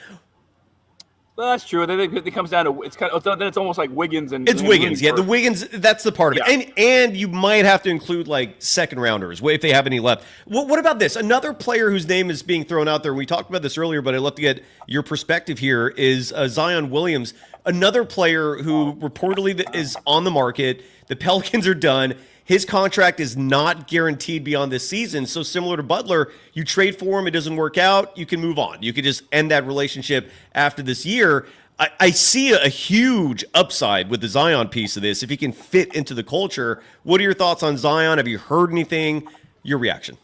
Well, that's true. Then it comes down to then it's almost like Wiggins and it's Wiggins. Yeah, the Wiggins. That's the part of it. And you might have to include like second rounders if they have any left. What about this? Another player whose name is being thrown out there. We talked about this earlier, but I'd love to get your perspective here. Is Zion Williams, another player who reportedly is on the market? The Pelicans are done. His contract is not guaranteed beyond this season. So similar to Butler, you trade for him, it doesn't work out, you can move on. You could just end that relationship after this year. I see a huge upside with the Zion piece of this if he can fit into the culture. What are your thoughts on Zion? Have you heard anything? Your reaction?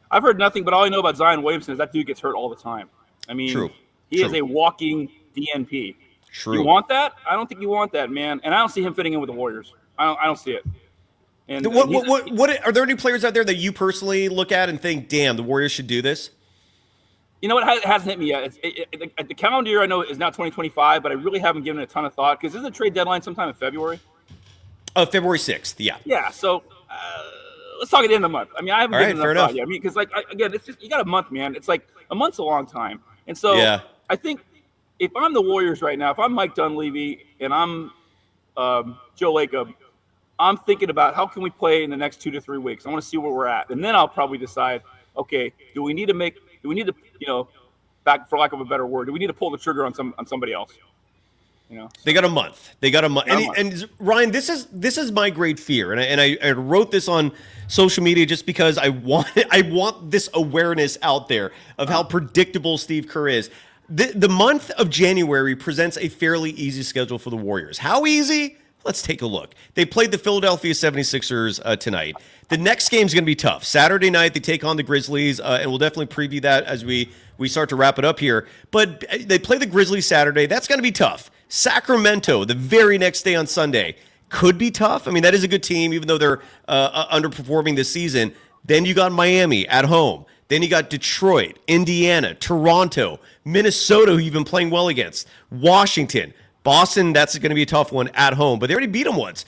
I've heard nothing, but all I know about Zion Williamson is that dude gets hurt all the time. I mean, he is a walking DNP. True. You want that? I don't think you want that, man. And I don't see him fitting in with the Warriors. I don't see it. And what are there any players out there that you personally look at and think, damn, the Warriors should do this? You know what? It hasn't hit me yet. The calendar year I know is now 2025, but I really haven't given it a ton of thought because isn't the trade deadline sometime in February? February 6th, yeah. Yeah, so let's talk at the end of the month. I mean, I haven't given enough thought yet. I mean, because, like, again, it's just, you got a month, man. It's like a month's a long time. And so I think if I'm the Warriors right now, if I'm Mike Dunleavy and I'm Joe Lacob, I'm thinking about how can we play in the next 2 to 3 weeks. I want to see where we're at. And then I'll probably decide, okay, do we need to, back for lack of a better word, do we need to pull the trigger on somebody else? They got a month. And Ryan, this is my great fear. And I wrote this on social media just because I want this awareness out there of how predictable Steve Kerr is. The month of January presents a fairly easy schedule for the Warriors. How easy? Let's take a look. They played the Philadelphia 76ers tonight. The next game is going to be tough. Saturday night, they take on the Grizzlies, and we'll definitely preview that as we start to wrap it up here. But they play the Grizzlies Saturday. That's going to be tough. Sacramento, the very next day on Sunday, could be tough. I mean, that is a good team, even though they're underperforming this season. Then you got Miami at home. Then you got Detroit, Indiana, Toronto, Minnesota, who you've been playing well against, Washington, Boston. That's going to be a tough one at home, but they already beat them once.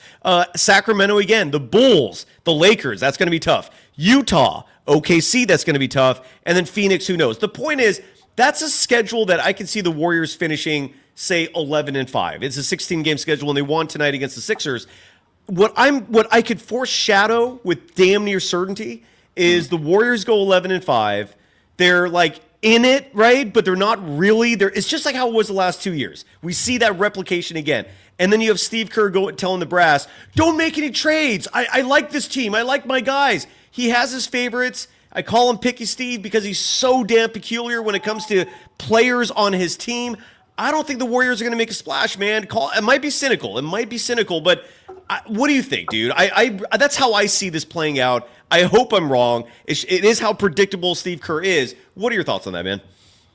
Sacramento again, the Bulls, the Lakers. That's going to be tough. Utah, OKC. That's going to be tough. And then Phoenix. Who knows? The point is, that's a schedule that I can see the Warriors finishing, say, 11-5. It's a 16-game schedule, and they won tonight against the Sixers. What I could foreshadow with damn near certainty is the Warriors go 11-5. They're like in it, right? But they're not really there. It's just like how it was the last 2 years. We see that replication again. And then you have Steve Kerr telling the brass, don't make any trades. I like this team. I like my guys. He has his favorites. I call him Picky Steve because he's so damn peculiar when it comes to players on his team. I don't think the Warriors are going to make a splash, man. It might be cynical. But what do you think, dude? That's how I see this playing out. I hope I'm wrong. It is how predictable Steve Kerr is. What are your thoughts on that, man?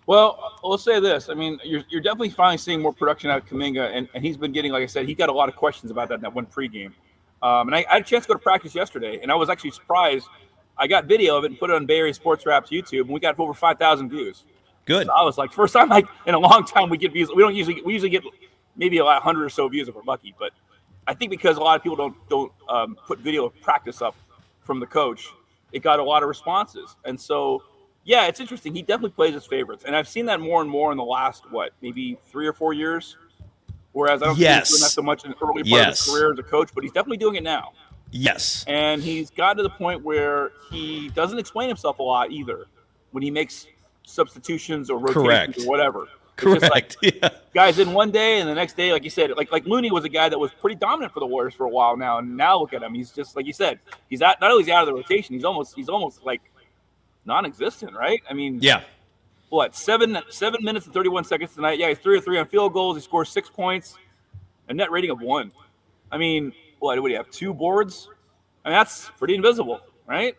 Well, let's say this. I mean, you're definitely finally seeing more production out of Kuminga, and he's been getting, like I said, he got a lot of questions about that in that one pregame. And I had a chance to go to practice yesterday, and I was actually surprised. I got video of it and put it on Bay Area Sports Rap's YouTube, and we got over 5,000 views. Good. So I was like, first time like in a long time we get views. We usually get maybe 100 or so views if we're lucky, but I think because a lot of people don't put video of practice up from the coach, it got a lot of responses. And so, yeah, it's interesting. He definitely plays his favorites, and I've seen that more and more in the last maybe 3 or 4 years. Whereas I don't think he's doing that so much in the early part of his career as a coach, but he's definitely doing it now. Yes. And he's gotten to the point where he doesn't explain himself a lot either when he makes substitutions or rotations or whatever. Correct. Just like, guys in one day and the next day, like you said, like Looney was a guy that was pretty dominant for the Warriors for a while now, and now look at him. He's just like you said. He's not only is he out of the rotation, he's almost like non-existent, right? I mean, what 7 minutes and 31 seconds tonight? Yeah, he's 3 of 3 on field goals. He scores 6 points, a net rating of 1. I mean, what do you have? 2 boards? I mean, that's pretty invisible, right?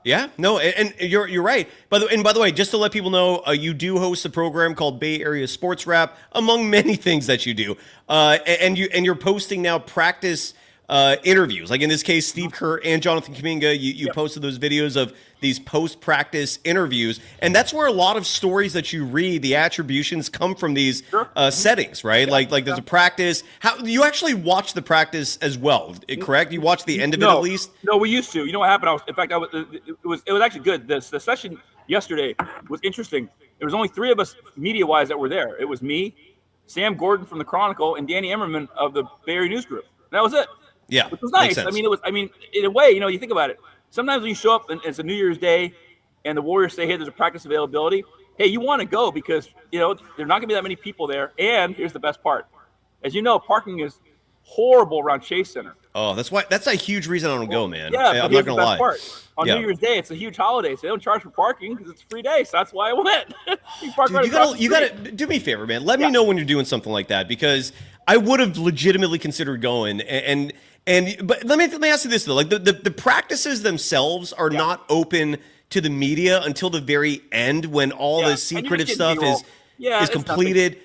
Yeah, no, and you're right. By the way, just to let people know, you do host a program called Bay Area Sports Rap, among many things that you do. And you're posting now practice interviews. Like in this case, Steve Kerr and Jonathan Kuminga, you posted those videos of these post-practice interviews. And that's where a lot of stories that you read, the attributions come from these settings, right? Like there's a practice. How you actually watch the practice as well, correct? You watch the end of it at least? No, we used to. You know what happened? It was actually good. The session yesterday was interesting. There was only 3 of us media-wise that were there. It was me, Sam Gordon from the Chronicle, and Danny Emmerman of the Bay Area News Group. That was it. Yeah, which was nice. I mean, in a way, you think about it. Sometimes when you show up and it's a New Year's Day, and the Warriors say, "Hey, there's a practice availability." Hey, you want to go because there are not going to be that many people there. And here's the best part: as you know, parking is horrible around Chase Center. Oh, that's a huge reason I don't go, man. Yeah, I'm not gonna lie. Part. On New Year's Day, it's a huge holiday, so they don't charge for parking because it's a free day. So that's why I went. you gotta do me a favor, man. Let me know when you're doing something like that because I would have legitimately considered going. But let me ask you this though: like the practices themselves are not open to the media until the very end when all the secretive stuff is completed.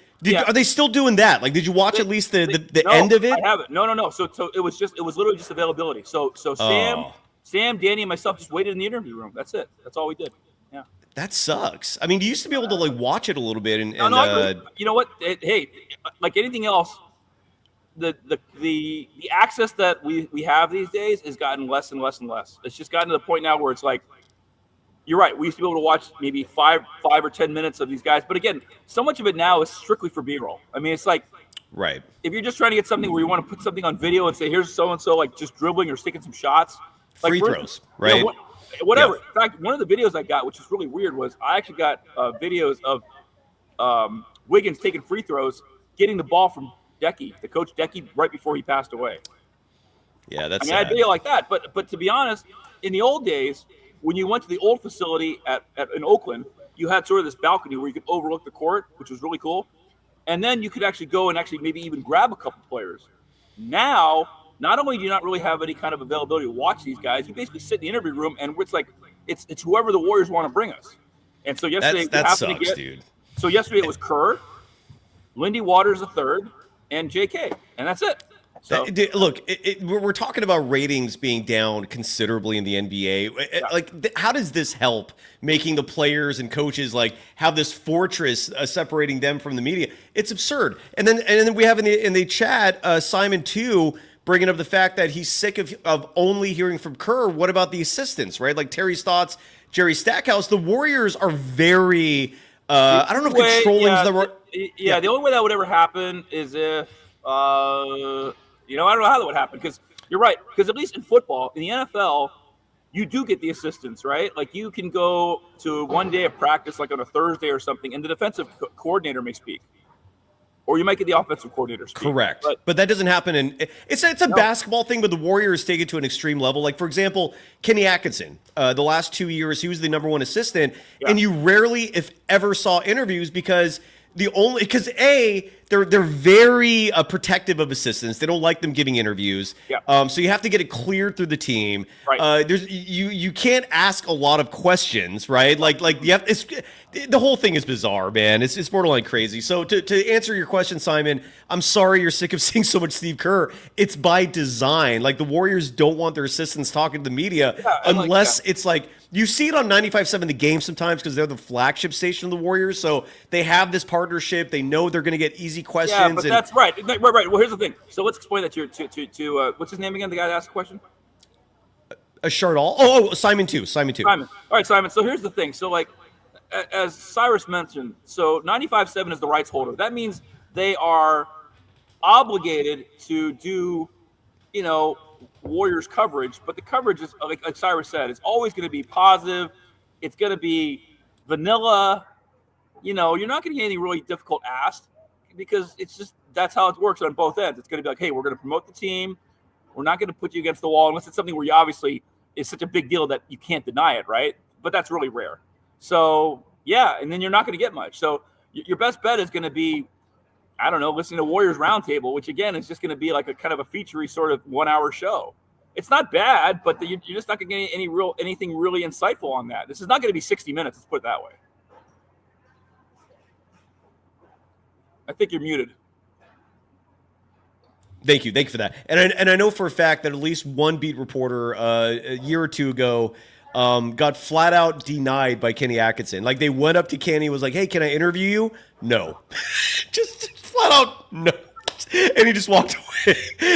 Are they still doing that? Like, did you watch at least the end of it? I haven't. No. So it was literally just availability. So Sam, Danny, and myself just waited in the interview room. That's it. That's all we did. Yeah. That sucks. I mean, you used to be able to like watch it a little bit. And you know what? Hey, like anything else, the access that we have these days has gotten less and less and less. It's just gotten to the point now where it's like, you're right. We used to be able to watch maybe 5 or 10 minutes of these guys, but again, so much of it now is strictly for B-roll. I mean, it's like, right. If you're just trying to get something where you want to put something on video and say, here's so and so, like just dribbling or sticking some shots, free throws, right? Whatever. Yeah. In fact, one of the videos I got, which is really weird, was I actually got videos of Wiggins taking free throws, getting the ball from Decky, the coach Decky, right before he passed away. Yeah, that's. I had a video like that, but to be honest, in the old days, when you went to the old facility in Oakland, you had sort of this balcony where you could overlook the court, which was really cool. And then you could actually go and actually maybe even grab a couple players. Now, not only do you not really have any kind of availability to watch these guys, you basically sit in the interview room and it's like it's whoever the Warriors want to bring us. And so yesterday that sucks, dude. So yesterday it was Kerr, Lindy Waters III, and JK, and that's it. So Look, we're talking about ratings being down considerably in the NBA. Like, how does this help making the players and coaches like have this fortress separating them from the media? It's absurd. And then we have in the chat Simon too bringing up the fact that he's sick of only hearing from Kerr. What about the assistants, right? Like Terry Stotts, Jerry Stackhouse. The Warriors are very. I don't know if controlling is the right. Yeah, the only way that would ever happen is if. I don't know how that would happen because you're right. Because at least in football, in the NFL, you do get the assistants, right? Like you can go to one day of practice, like on a Thursday or something, and the defensive coordinator may speak, or you might get the offensive coordinator speak. Correct, but that doesn't happen. And it's a basketball thing, but the Warriors take it to an extreme level. Like for example, Kenny Atkinson. The last 2 years, he was the number one assistant, and you rarely, if ever, saw interviews because. They're very protective of assistants. They don't like them giving interviews. Yeah. So you have to get it cleared through the team. Right. You can't ask a lot of questions, right? Like the whole thing is bizarre, man. It's borderline crazy. So to answer your question, Simon, I'm sorry you're sick of seeing so much Steve Kerr. It's by design. Like the Warriors don't want their assistants talking to the media unless it's like. You see it on 95.7 The Game sometimes because they're the flagship station of the Warriors. So they have this partnership. They know they're going to get easy questions. Yeah, but that's right. Right. Well, here's the thing. So let's explain that to what's his name again? The guy that asked the question? Shardall? Oh, Simon too. Simon. All right, Simon. So here's the thing. So like, as Cyrus mentioned, so 95.7 is the rights holder. That means they are obligated to do, Warriors coverage, but the coverage is like Cyrus said, it's always going to be positive. It's going to be vanilla. You're not going to get anything really difficult asked because it's just that's how it works on both ends. It's going to be like, hey, we're going to promote the team. We're not going to put you against the wall unless it's something where you obviously is such a big deal that you can't deny it, right? But that's really rare. So yeah, and then you're not going to get much. So your best bet is going to be, I don't know, listening to Warriors Roundtable, which again is just going to be like a kind of a featurey sort of 1 hour show. It's not bad, but you're just not going to get anything really insightful on that. This is not going to be 60 minutes. Let's put it that way. I think you're muted. Thank you for that. And I know for a fact that at least one beat reporter a year or two ago got flat out denied by Kenny Atkinson. Like they went up to Kenny, was like, "Hey, can I interview you?" No, just flat out no. And he just walked away,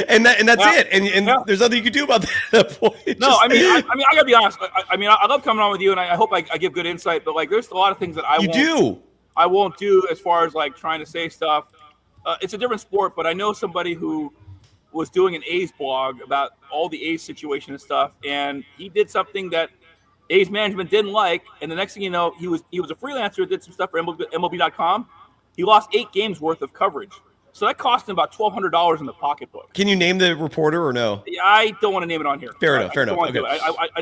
and that's it. And there's nothing you can do about that point. No, I mean, I gotta be honest. I love coming on with you, and I hope I give good insight. But like, there's a lot of things that I won't do as far as like trying to say stuff. It's a different sport, but I know somebody who was doing an A's blog about all the A's situation and stuff, and he did something that A's management didn't like. And the next thing you know, he was a freelancer, did some stuff for MLB.com. He lost 8 games worth of coverage. So that cost him about $1,200 in the pocketbook. Can you name the reporter or no? I don't want to name it on here. Fair enough. Okay.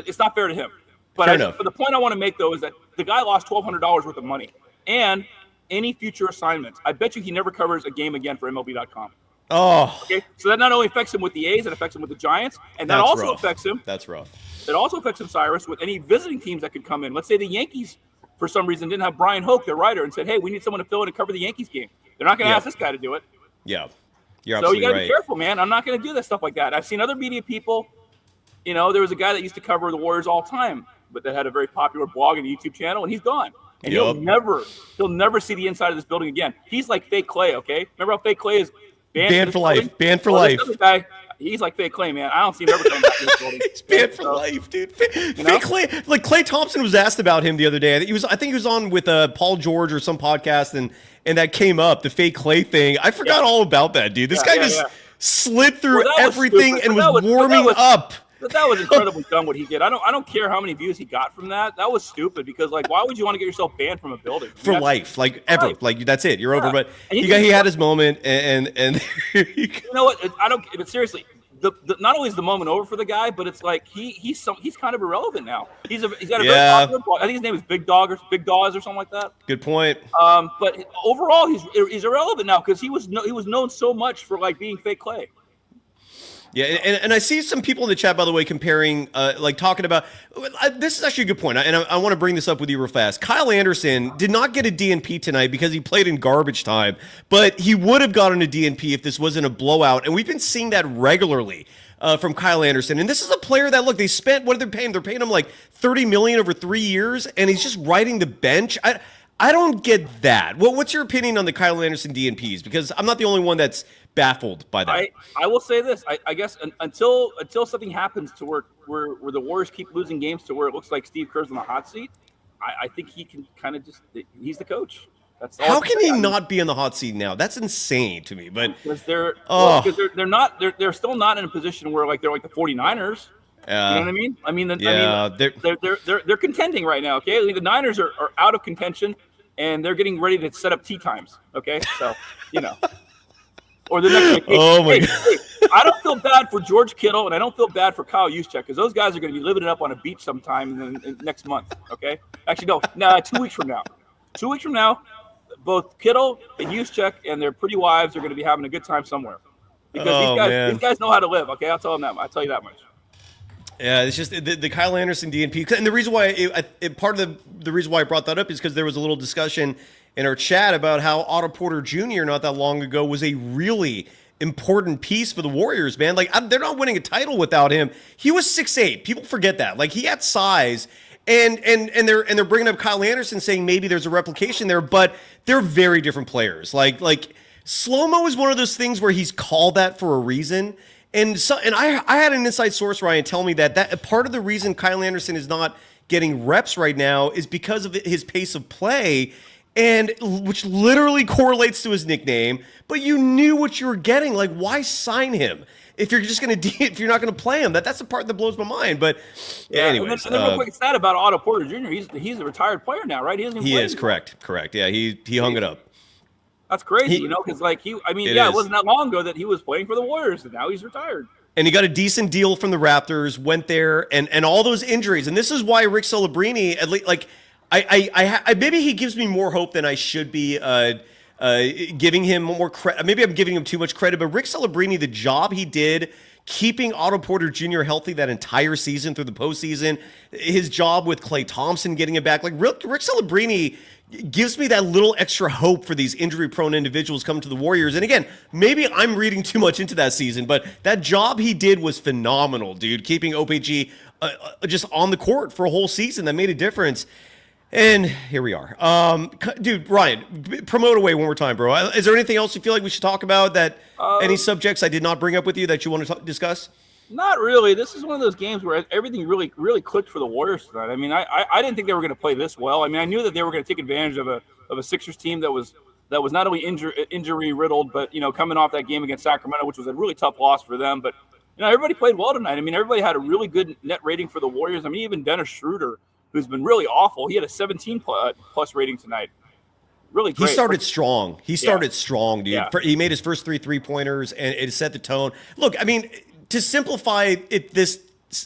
It's not fair to him. But the point I want to make, though, is that the guy lost $1,200 worth of money. And any future assignments. I bet you he never covers a game again for MLB.com. Oh. Okay. So that not only affects him with the A's, it affects him with the Giants. And that also affects him. That's rough. It also affects him, Cyrus, with any visiting teams that could come in. Let's say the Yankees, for some reason, didn't have Brian Hoke, their writer, and said, hey, we need someone to fill in and cover the Yankees game. They're not going to ask this guy to do it. Yeah. You're so you got to right. be careful, man. I'm not going to do that stuff like that. I've seen other media people. There was a guy that used to cover the Warriors all the time, but that had a very popular blog and YouTube channel, and he's gone. And he'll never see the inside of this building again. He's like fake Clay, okay? Remember how fake Clay is banned for life? Banned for life. This other guy, he's like fake Clay, man. I don't see him ever coming back to this building. He's banned for life, dude. Fake Clay. Like Clay Thompson was asked about him the other day. I think he was on with Paul George or some podcast, and that came up, the fake Clay thing. I forgot all about that, dude. This guy just slid through everything and was warming up. But that was incredibly dumb what he did. I don't care how many views he got from that. That was stupid because like why would you want to get yourself banned from a building? For life, like ever. Like that's it. You're over. But he had his moment and you know what? But seriously, not only is the moment over for the guy, but it's like he's kind of irrelevant now. He's got a very popular blog. I think his name is Big Dawes or something like that. Good point. But overall he's irrelevant now because he was known so much for like being fake Clay. Yeah, and I see some people in the chat, by the way, comparing, talking about, this is actually a good point, and I want to bring this up with you real fast. Kyle Anderson did not get a DNP tonight because he played in garbage time, but he would have gotten a DNP if this wasn't a blowout, and we've been seeing that regularly from Kyle Anderson. And this is a player that, look, they spent, what are they paying? They're paying him like $30 million over 3 years, and he's just riding the bench. I don't get that. What's your opinion on the Kyle Anderson DNPs? Because I'm not the only one that's baffled by that. I will say this. I guess until something happens to where the Warriors keep losing games to where it looks like Steve Kerr's on the hot seat, I think he can kind of he's the coach. That's all. How can he not be on the hot seat now? That's insane to me. But because they're still not in a position where they're like the 49ers. You know what I mean? I mean, they're contending right now. Okay, the Niners are out of contention, and they're getting ready to set up tea times. Okay, so or the next. I don't feel bad for George Kittle, and I don't feel bad for Kyle Juszczyk because those guys are going to be living it up on a beach sometime in next month. Okay, actually no, 2 weeks from now. 2 weeks from now, both Kittle and Juszczyk and their pretty wives are going to be having a good time somewhere because these guys know how to live. Okay, I'll tell you that much. Yeah, it's just the Kyle Anderson DNP, and the reason why part of the reason why I brought that up is because there was a little discussion in our chat about how Otto Porter Jr. not that long ago was a really important piece for the Warriors, man. They're not winning a title without him. He was 6'8". People forget that. He had size, and they're bringing up Kyle Anderson saying maybe there's a replication there, but they're very different players. Slow-mo is one of those things where he's called that for a reason. And I had an inside source, Ryan, tell me that part of the reason Kyle Anderson is not getting reps right now is because of his pace of play, and which literally correlates to his nickname. But you knew what you were getting. Why sign him if you're just if you're not gonna play him? That's the part that blows my mind. But anyways, and then real quick stat about Otto Porter Jr. He's a retired player now, right? He is correct. Yeah, he hung it up. That's crazy, because it wasn't that long ago that he was playing for the Warriors, and now he's retired. And he got a decent deal from the Raptors, went there, and all those injuries. And this is why Rick Celebrini, at least, maybe he gives me more hope than I should be giving him more credit. Maybe I'm giving him too much credit, but Rick Celebrini, the job he did keeping Otto Porter Jr. healthy that entire season through the postseason, his job with Klay Thompson getting it back, Rick Celebrini gives me that little extra hope for these injury-prone individuals coming to the Warriors. And again, maybe I'm reading too much into that season, but that job he did was phenomenal, dude. Keeping OPG just on the court for a whole season, that made a difference. And here we are. Dude, Ryan, promote away one more time, bro. Is there anything else you feel like we should talk about, that any subjects I did not bring up with you that you want to discuss? Not really. This is one of those games where everything really, really clicked for the Warriors tonight. I mean, I didn't think they were going to play this well. I mean, I knew that they were going to take advantage of a Sixers team that was not only injury riddled, but coming off that game against Sacramento, which was a really tough loss for them. But everybody played well tonight. I mean, everybody had a really good net rating for the Warriors. I mean, even Dennis Schroeder, who's been really awful, he had a 17 plus rating tonight. Really great. He started strong. Strong, dude. Yeah. He made his first 3 3-pointers, and it set the tone. Look, I mean, to simplify this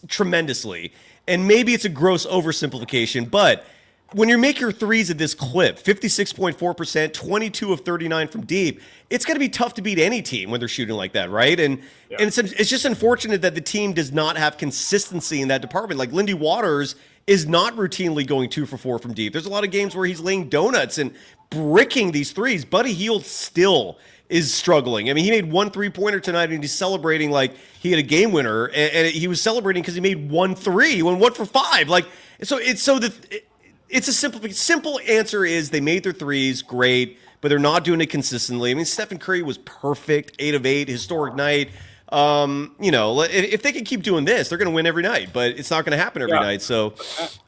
tremendously, and maybe it's a gross oversimplification, but when you make your threes at this clip, 56.4%, 22 of 39 from deep, it's going to be tough to beat any team when they're shooting like that, right? And it's just unfortunate that the team does not have consistency in that department. Like Lindy Waters is not routinely going 2 for 4 from deep. There's a lot of games where he's laying donuts and bricking these threes. Buddy Hield still is struggling. I mean, he made 1 3-pointer tonight, and he's celebrating like he had a game winner, and he was celebrating because he made 1 3, he went 1 for 5. It's a simple answer is they made their threes, great, but they're not doing it consistently. I mean, Stephen Curry was perfect, 8 of 8, historic night. If they can keep doing this, they're going to win every night, but it's not going to happen every night. So,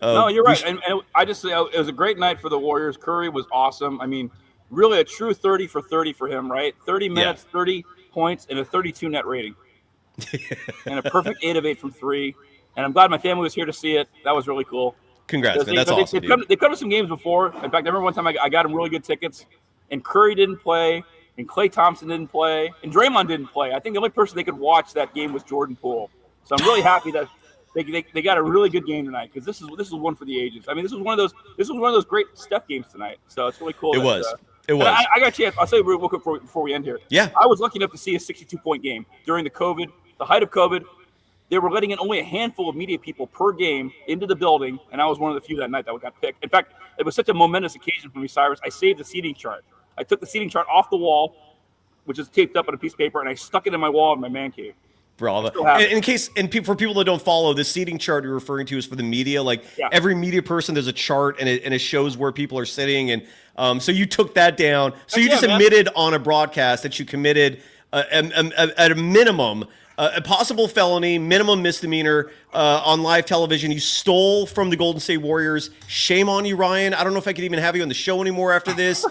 no, you're right. And I just say it was a great night for the Warriors. Curry was awesome. I mean, really a true 30 for 30 for him, right? 30 minutes, 30 points, and a 32 net rating, and a perfect 8 of 8 from 3. And I'm glad my family was here to see it. That was really cool. Congrats, man. That's awesome. They've come to some games before. In fact, I remember one time I got them really good tickets, and Curry didn't play, and Klay Thompson didn't play, and Draymond didn't play. I think the only person they could watch that game was Jordan Poole. So I'm really happy that they got a really good game tonight, because this is one for the ages. I mean, this was one of those great Steph games tonight. So it's really cool. It was. I got a chance. I'll say real quick before we end here. Yeah. I was lucky enough to see a 62-point game during the COVID the height of COVID, they were letting in only a handful of media people per game into the building, and I was one of the few that night that got picked. In fact, it was such a momentous occasion for me, Cyrus. I saved the seating chart. I took the seating chart off the wall, which is taped up on a piece of paper, and I stuck it in my wall in my man cave. Bravo. And for people that don't follow, the seating chart you're referring to is for the media. Like every media person, there's a chart and it shows where people are sitting. And so you took that down. So you just admitted on a broadcast that you committed at a minimum a possible felony, minimum misdemeanor on live television. You stole from the Golden State Warriors. Shame on you, Ryan. I don't know if I could even have you on the show anymore after this.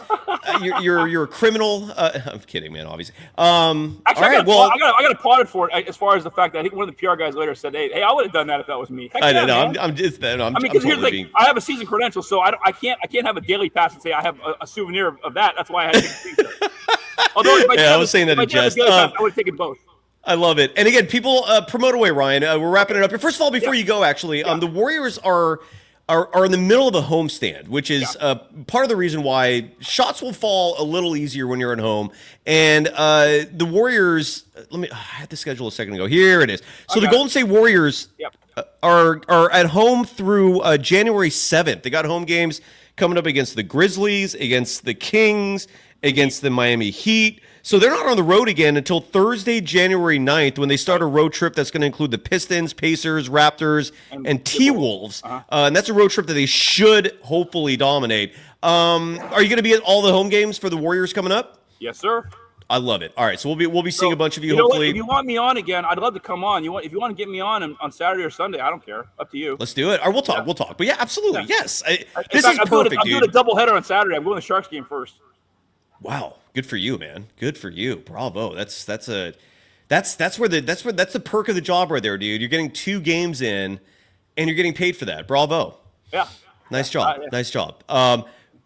You're a criminal. I'm kidding, man. Obviously. Actually, I got applauded for it as far as the fact that I think one of the PR guys later said, "Hey, I would have done that if that was me." Heck I know. Yeah, I'm just. I mean, because here's the thing. I have a season credential, so I can't have a daily pass and say I have a souvenir of that. That's why I had to take the season. Although I was saying that in jest. I would have taken both. I love it. And again, people promote away, Ryan. We're wrapping it up here. First of all, before you go, actually, the Warriors are in the middle of a homestand, which is part of the reason why shots will fall a little easier when you're at home. And the Warriors, I had the schedule a second ago. Here it is. So the Golden State Warriors are at home through January 7th. They got home games coming up against the Grizzlies, against the Kings, against the Miami Heat. So they're not on the road again until Thursday, January 9th, when they start a road trip that's going to include the Pistons, Pacers, Raptors, and T-Wolves. And that's a road trip that they should hopefully dominate. Are you going to be at all the home games for the Warriors coming up? Yes, sir. I love it. All right, so we'll be seeing a bunch of you know hopefully. What? If you want me on again, I'd love to come on. If you want to get me on Saturday or Sunday, I don't care. Up to you. Let's do it. Or we'll talk. Yeah. We'll talk. But yeah, absolutely. Yeah. Yes. This is perfect, I'm doing a doubleheader on Saturday. I'm going to the Sharks game first. Wow, good for you, man. Good for you. Bravo. That's the perk of the job right there, dude. You're getting 2 games in, and you're getting paid for that. Bravo. Yeah. Nice job. Nice job.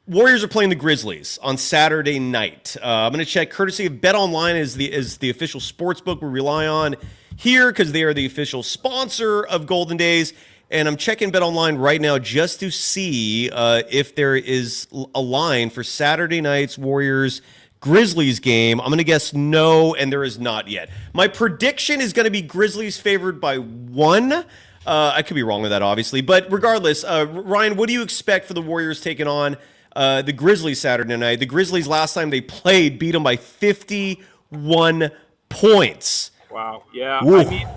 Warriors are playing the Grizzlies on Saturday night. I'm going to check courtesy of BetOnline is the official sports book we rely on here because they are the official sponsor of Golden Days. And I'm checking BetOnline right now just to see if there is a line for Saturday night's Warriors-Grizzlies game. I'm going to guess no, and there is not yet. My prediction is going to be Grizzlies favored by 1. I could be wrong with that, obviously. But regardless, Ryan, what do you expect for the Warriors taking on the Grizzlies Saturday night? The Grizzlies, last time they played, beat them by 51 points. Wow. Yeah. I mean,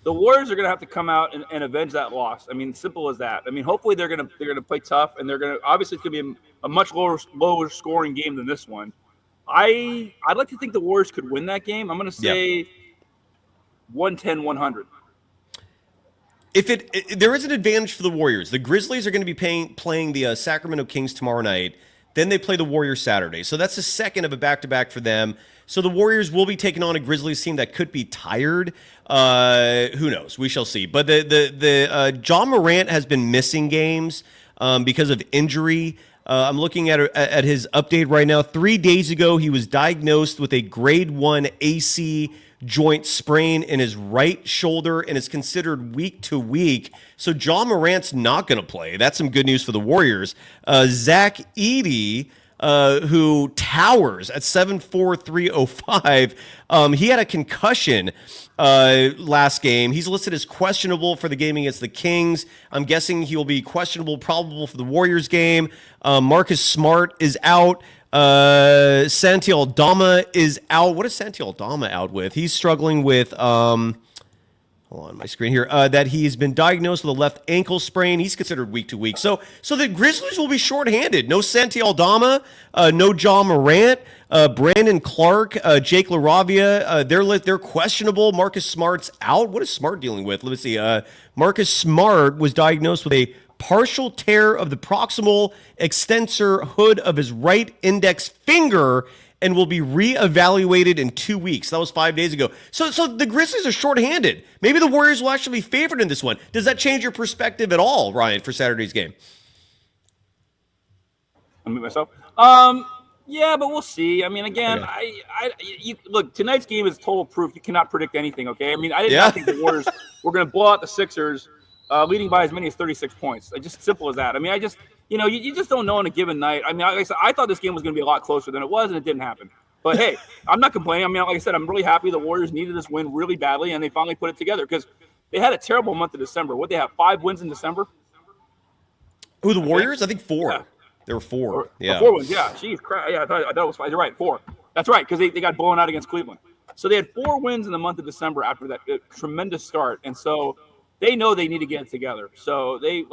the Warriors are going to have to come out and avenge that loss. I mean, simple as that. I mean, hopefully they're going to play tough, and they're going to obviously it's going to be a much lower scoring game than this one. I'd like to think the Warriors could win that game. I'm going to say 110-100. There is an advantage for the Warriors. The Grizzlies are going to be playing the Sacramento Kings tomorrow night. Then they play the Warriors Saturday. So that's the second of a back-to-back for them. So the Warriors will be taking on a Grizzlies team that could be tired. Who knows? We shall see. But the John Morant has been missing games because of injury. I'm looking at his update right now. 3 days ago, he was diagnosed with a grade 1 AC joint sprain in his right shoulder and is considered week to week. So John Morant's not going to play. That's some good news for the Warriors. Zach Edey, who towers at 7'4", 305. He had a concussion last game. He's listed as questionable for the game against the Kings. I'm guessing he'll be probable for the Warriors game. Marcus Smart is out. Santi Aldama is out. What is Santi Aldama out with? He's struggling with hold on my screen here, that he's been diagnosed with a left ankle sprain. He's considered week to week. So the Grizzlies will be shorthanded. No Santi Aldama, no John Morant, Brandon Clark, Jake LaRavia. They're questionable. Marcus Smart's out. What is Smart dealing with? Let me see. Marcus Smart was diagnosed with a partial tear of the proximal extensor hood of his right index finger and will be reevaluated in 2 weeks. That was 5 days ago. So the Grizzlies are shorthanded. Maybe the Warriors will actually be favored in this one. Does that change your perspective at all, Ryan, for Saturday's game? I'll mute myself. Yeah, but we'll see. I mean, again, okay. Look, tonight's game is total proof. You cannot predict anything, okay? I mean, I did not think the Warriors were going to blow out the Sixers, leading by as many as 36 points. Just simple as that. I mean, you just don't know on a given night. I mean, like I said, I thought this game was going to be a lot closer than it was, and it didn't happen. But hey, I'm not complaining. I mean, like I said, I'm really happy the Warriors needed this win really badly, and they finally put it together because they had a terrible month of December. What, they have 5 wins in December? Who, the Warriors? I think 4. Yeah. There were 4. Or 4 wins. Yeah, jeez, crap. Yeah, I thought it was 5. You're right, 4. That's right, because they got blown out against Cleveland. So they had 4 wins in the month of December after that tremendous start, and so they know they need to get it together. So they,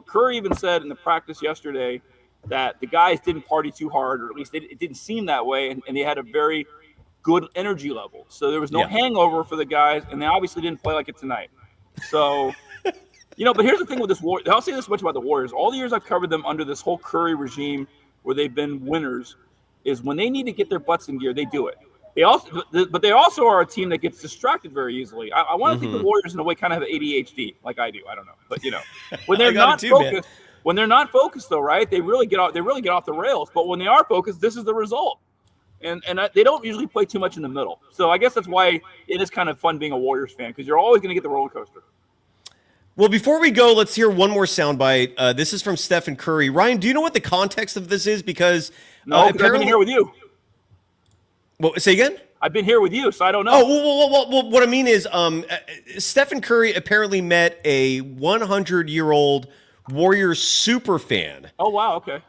Kerr even said in the practice yesterday that the guys didn't party too hard, or at least it didn't seem that way, and they had a very good energy level. So there was no hangover for the guys, and they obviously didn't play like it tonight. So, but here's the thing with this Warriors. I'll say this much about the Warriors. All the years I've covered them under this whole Curry regime where they've been winners is when they need to get their butts in gear, they do it. They also are a team that gets distracted very easily. I want to think the Warriors in a way kind of have ADHD, like I do. I don't know, but when they're not focused, when they're not focused though, right? They really get off the rails. But when they are focused, this is the result. And they don't usually play too much in the middle. So I guess that's why it is kind of fun being a Warriors fan, because you're always going to get the roller coaster. Well, before we go, let's hear one more soundbite. This is from Stephen Curry. Ryan, do you know what the context of this is? Because I've been here with you. Well, say again? I've been here with you, so I don't know. Oh, well, what I mean is Stephen Curry apparently met a 100-year-old Warriors super fan. Oh, wow, okay.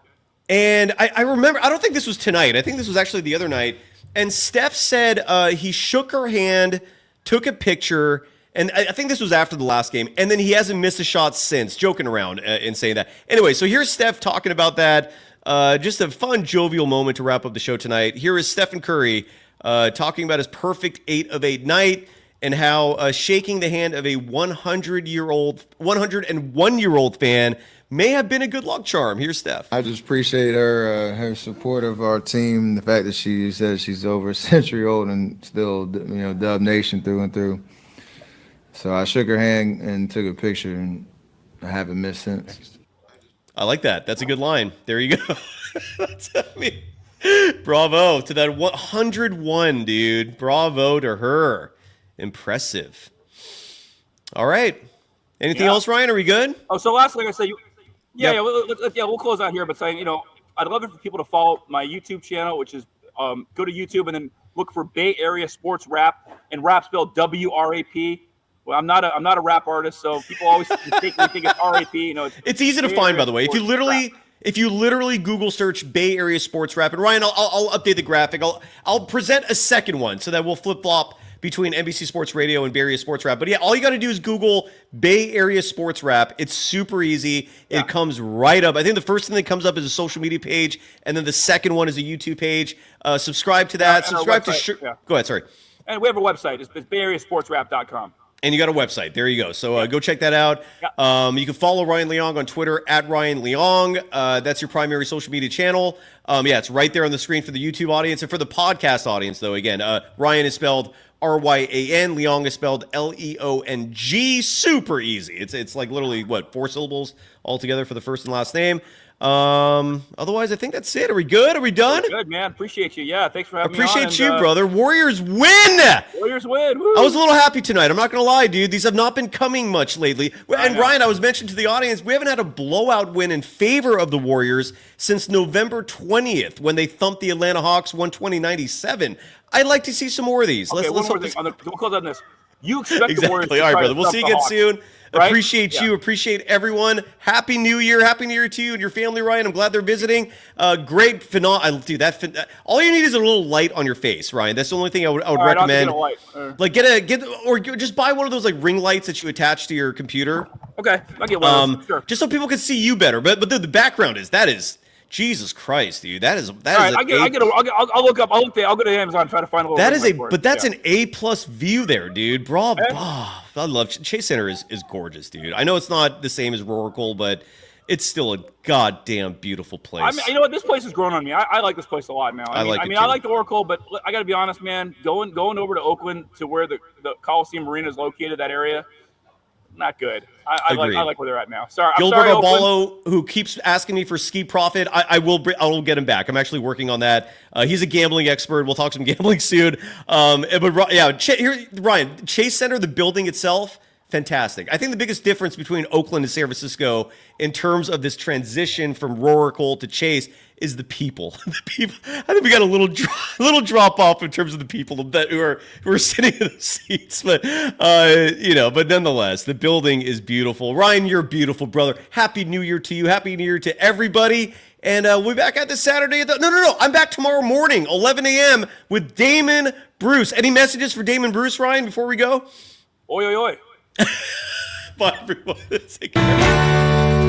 And I remember, I don't think this was tonight. I think this was actually the other night. And Steph said he shook her hand, took a picture, and I think this was after the last game. And then he hasn't missed a shot since, joking around and saying that. Anyway, so here's Steph talking about that. Just a fun, jovial moment to wrap up the show tonight. Here is Stephen Curry talking about his perfect 8 of 8 night and how shaking the hand of a 101-year-old fan may have been a good luck charm. Here's Steph. I just appreciate her support of our team, the fact that she says she's over a century old and still, Dub Nation through and through. So I shook her hand and took a picture, and I haven't missed since. I like that. That's a good line. There you go. Bravo to that 101, dude. Bravo to her. Impressive. All right. Anything else, Ryan? Are we good? Oh, so last thing I say, we'll close out here, but saying, I'd love it for people to follow my YouTube channel, which is go to YouTube and then look for Bay Area Sports Rap, and rap spelled W-R-A-P. Well, I'm not a rap artist, so people always mistakenly think it's R-A-P. It's easy to find, by the way. If you literally Google search Bay Area Sports Rap, and Ryan, I'll update the graphic. I'll present a second one so that we'll flip flop between NBC Sports Radio and Bay Area Sports Rap. But yeah, all you got to do is Google Bay Area Sports Rap. It's super easy. It comes right up. I think the first thing that comes up is a social media page, and then the second one is a YouTube page. Subscribe to that. Subscribe to. Go ahead. Sorry. And we have a website. It's bayareasportsrap.com. And you got a website. There you go. So go check that out. You can follow Ryan Leong on Twitter at Ryan Leong. That's your primary social media channel. It's right there on the screen for the YouTube audience. And for the podcast audience, though, again, Ryan is spelled R-Y-A-N. Leong is spelled L-E-O-N-G. Super easy. It's like literally, 4 syllables altogether for the first and last name. Otherwise, I think that's it. Are we good? Are we done? Good, man. Appreciate you. Yeah, thanks for having me on. Appreciate you, brother. Warriors win! Warriors win. Woo. I was a little happy tonight. I'm not going to lie, dude. These have not been coming much lately. And Ryan, I was mentioning to the audience, we haven't had a blowout win in favor of the Warriors since November 20th when they thumped the Atlanta Hawks 120-97. I'd like to see some more of these. Okay, let's hold this. We'll close on this. You expect the Warriors to All right, brother. We'll see you again soon. Right? Appreciate you. Appreciate everyone. Happy New Year. Happy New Year to you and your family, Ryan. I'm glad they're visiting. Great phenomenal. Dude, all you need is a little light on your face, Ryan. That's the only thing I would recommend. Like or just buy one of those like ring lights that you attach to your computer. Okay, I'll get one. Sure. Just so people can see you better. But the background is Jesus Christ, dude. I'll look up. I'll go to Amazon and try to find a little. That's an A+ view there, dude. Bravo. I love Chase Center is gorgeous, dude. I know it's not the same as Roracle, but it's still a goddamn beautiful place. I mean, you know what? This place has grown on me. I like this place a lot now. I like the Oracle, but I got to be honest, man. Going over to Oakland to where the Coliseum Arena is located, that area. Not good. I like where they're at now. Gilbert Abalo, who keeps asking me for Ski Profit, I will get him back. I'm actually working on that. He's a gambling expert. We'll talk some gambling soon. Ryan, Chase Center, the building itself, fantastic. I think the biggest difference between Oakland and San Francisco in terms of this transition from Roracle to Chase is the people. The people. I think we got a little drop off in terms of the people that who are sitting in the seats, but but nonetheless, the building is beautiful. Ryan, you're a beautiful brother. Happy New Year to you. Happy New Year to everybody. And we'll be back at this Saturday. No. I'm back tomorrow morning, 11 a.m. with Damon Bruce. Any messages for Damon Bruce, Ryan, before we go? Oi, oi, oi. Bye, everyone. Take care.